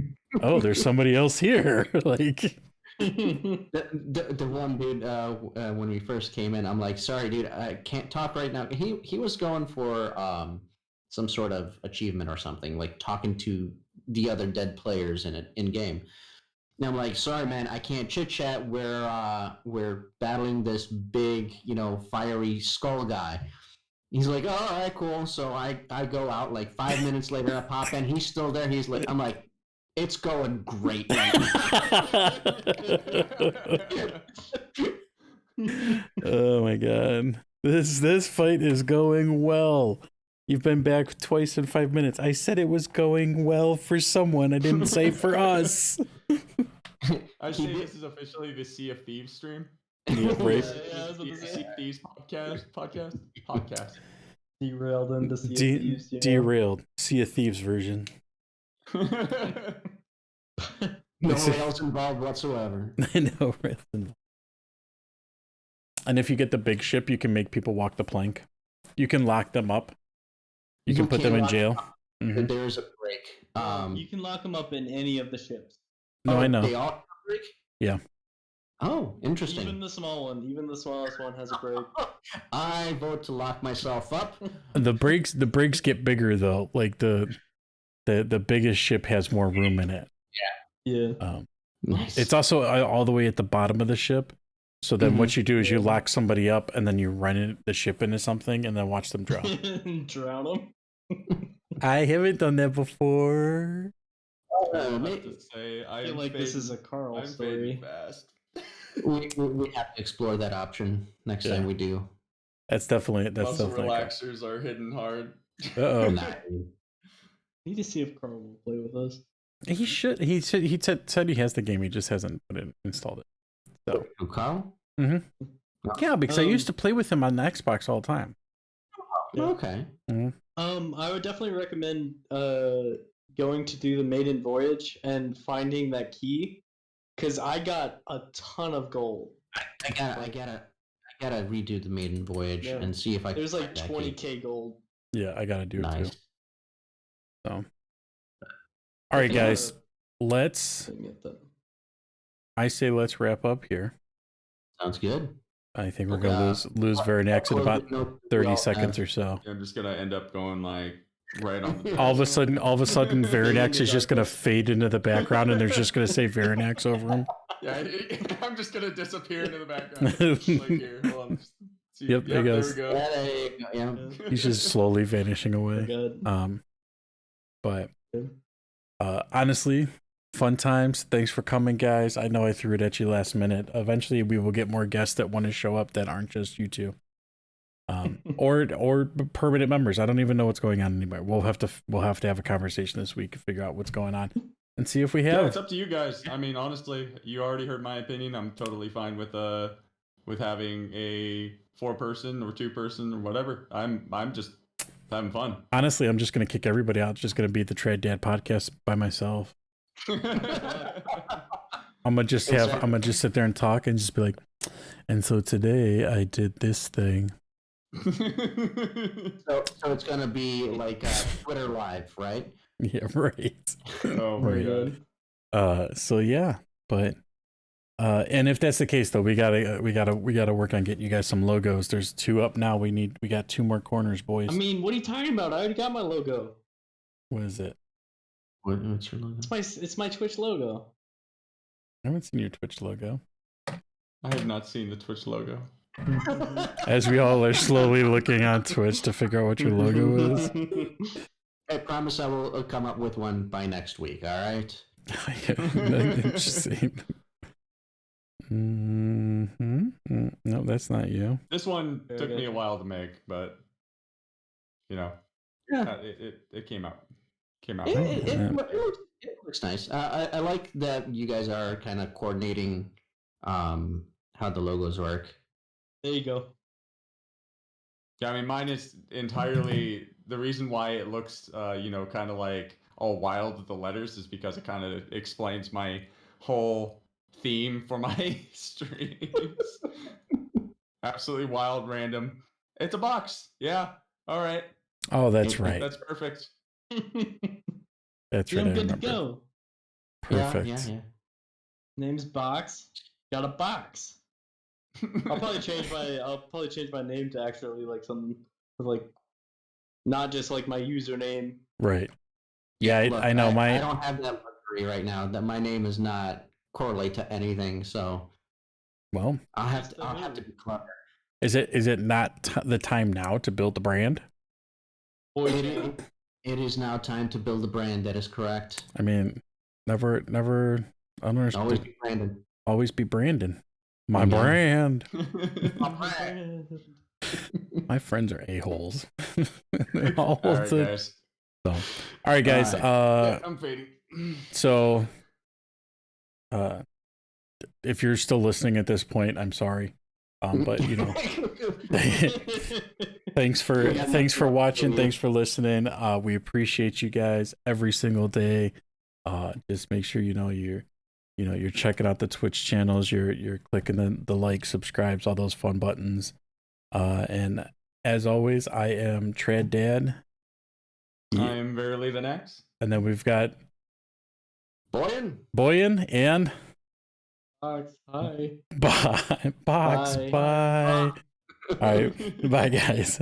"Oh, there's somebody else here." Like, The one dude, when we first came in, I'm like, sorry, dude, I can't talk right now. He was going for some sort of achievement or something, like talking to the other dead players in game. And I'm like, sorry, man, I can't chit chat. We're battling this big, fiery skull guy. He's like, oh, all right, cool. So I go out. Like 5 minutes later, I pop in. He's still there. He's like, I'm like, it's going great right now. oh my god, this fight is going well. You've been back twice in 5 minutes. I said it was going well for someone. I didn't say for us. I say this is officially the Sea of Thieves stream. Yeah, right. Yeah, I was about to say. Sea of Thieves podcast. Derailed into Sea of Thieves, Derailed. Sea of Thieves version. No rails involved whatsoever. I know, right? And if you get the big ship, you can make people walk the plank. You can lock them up. You can put them in lock jail. them up. Mhm. There's a break. You can lock them up in any of the ships. No, I know. They all have a break? Yeah. Oh, interesting. Even the small one, even the smallest one has a break. I vote to lock myself up. The breaks get bigger though. Like the biggest ship has more room in it. Yeah. Nice. It's also all the way at the bottom of the ship. So then what you do is you lock somebody up and then you run the ship into something and then watch them drown. Drown them. I haven't done that before. I have maybe- to say, I feel like this is a Carl I'm story. fading fast. we have to explore that option next time we do. That's definitely Muscle relaxers are hitting hard. Uh-oh. Nice. Need to see if Carl will play with us. He should. He said he has the game. He just hasn't installed it. So Who, Carl? yeah, because I used to play with him on the Xbox all the time. Yeah. Okay. I would definitely recommend going to do the maiden voyage and finding that key, because I got a ton of gold. I gotta redo the maiden voyage and see if I There's can like find that key. 20k gold. Yeah, I gotta do it Nice. too. So, all right, guys, let's. Get that. I say let's wrap up here. Sounds good. I think we're gonna lose Verinax in about 30 seconds or so. I'm just gonna end up going like right on. The all of a sudden, Verinax is just gonna fade into the background, and they're just gonna say Verinax over him. Yeah, I'm just gonna disappear into the background. Like here, hold on. Yep, there we go. Yeah, there you go. Yeah. He's just slowly vanishing away. But honestly, fun times. Thanks for coming, guys. I know I threw it at you last minute. Eventually, we will get more guests that want to show up that aren't just you two, or permanent members. I don't even know what's going on anymore. We'll have to have a conversation this week to figure out what's going on and see if we have. Yeah, it's up to you guys. I mean, honestly, you already heard my opinion. I'm totally fine with having a 4-person or 2-person or whatever. I'm just having fun. Honestly, I'm just gonna kick everybody out. It's just gonna be the Trad Dad podcast by myself. I'm gonna just sit there and talk and just be like, and so today I did this thing. So it's gonna be like Twitter Live, right? Yeah, right. Oh my god. So yeah, but and if that's the case though, we gotta work on getting you guys some logos. There's 2 up now. We got 2 more corners, boys. I mean, what are you talking about? I already got my logo. What is it? What's your logo? It's my Twitch logo. I haven't seen your Twitch logo. I have not seen the Twitch logo. As we all are slowly looking on Twitch to figure out what your logo is. I promise I will come up with one by next week. All right. Interesting. No, that's not you. This one took me a while to make, but you know, yeah, it came out. It looks nice. I like that you guys are kind of coordinating how the logos work. There you go. Yeah, I mean, mine is entirely the reason why it looks, kind of like all wild with the letters is because it kind of explains my whole theme for my streams. Absolutely wild, random. It's a box. Yeah. All right. Oh, that's right. That's perfect. That's right. I'm good to go. Perfect. Yeah. Name's Box. Got a box. I'll probably change my name to actually like something with like not just like my username. Right. Yeah, Look, I know I don't have that luxury right now. That my name is not correlate to anything. So well, I'll have to be clever. Is it not the time now to build the brand? It is now time to build a brand. That is correct. I mean, never. I don't understand. Always be Brandon. Always be Brandon. My brand. My brand. My friends are a-holes. All right, guys. So, all right, guys. Yeah, I'm fading. So, if you're still listening at this point, I'm sorry. But you know, thanks for watching. Thanks for listening. We appreciate you guys every single day. Just make sure you're checking out the Twitch channels. You're clicking the like, subscribes, all those fun buttons. And as always, I am Trad Dad. I am Verily the Next. And then we've got Boyan and Box. Hi. Box. Bye. All right. Bye, guys.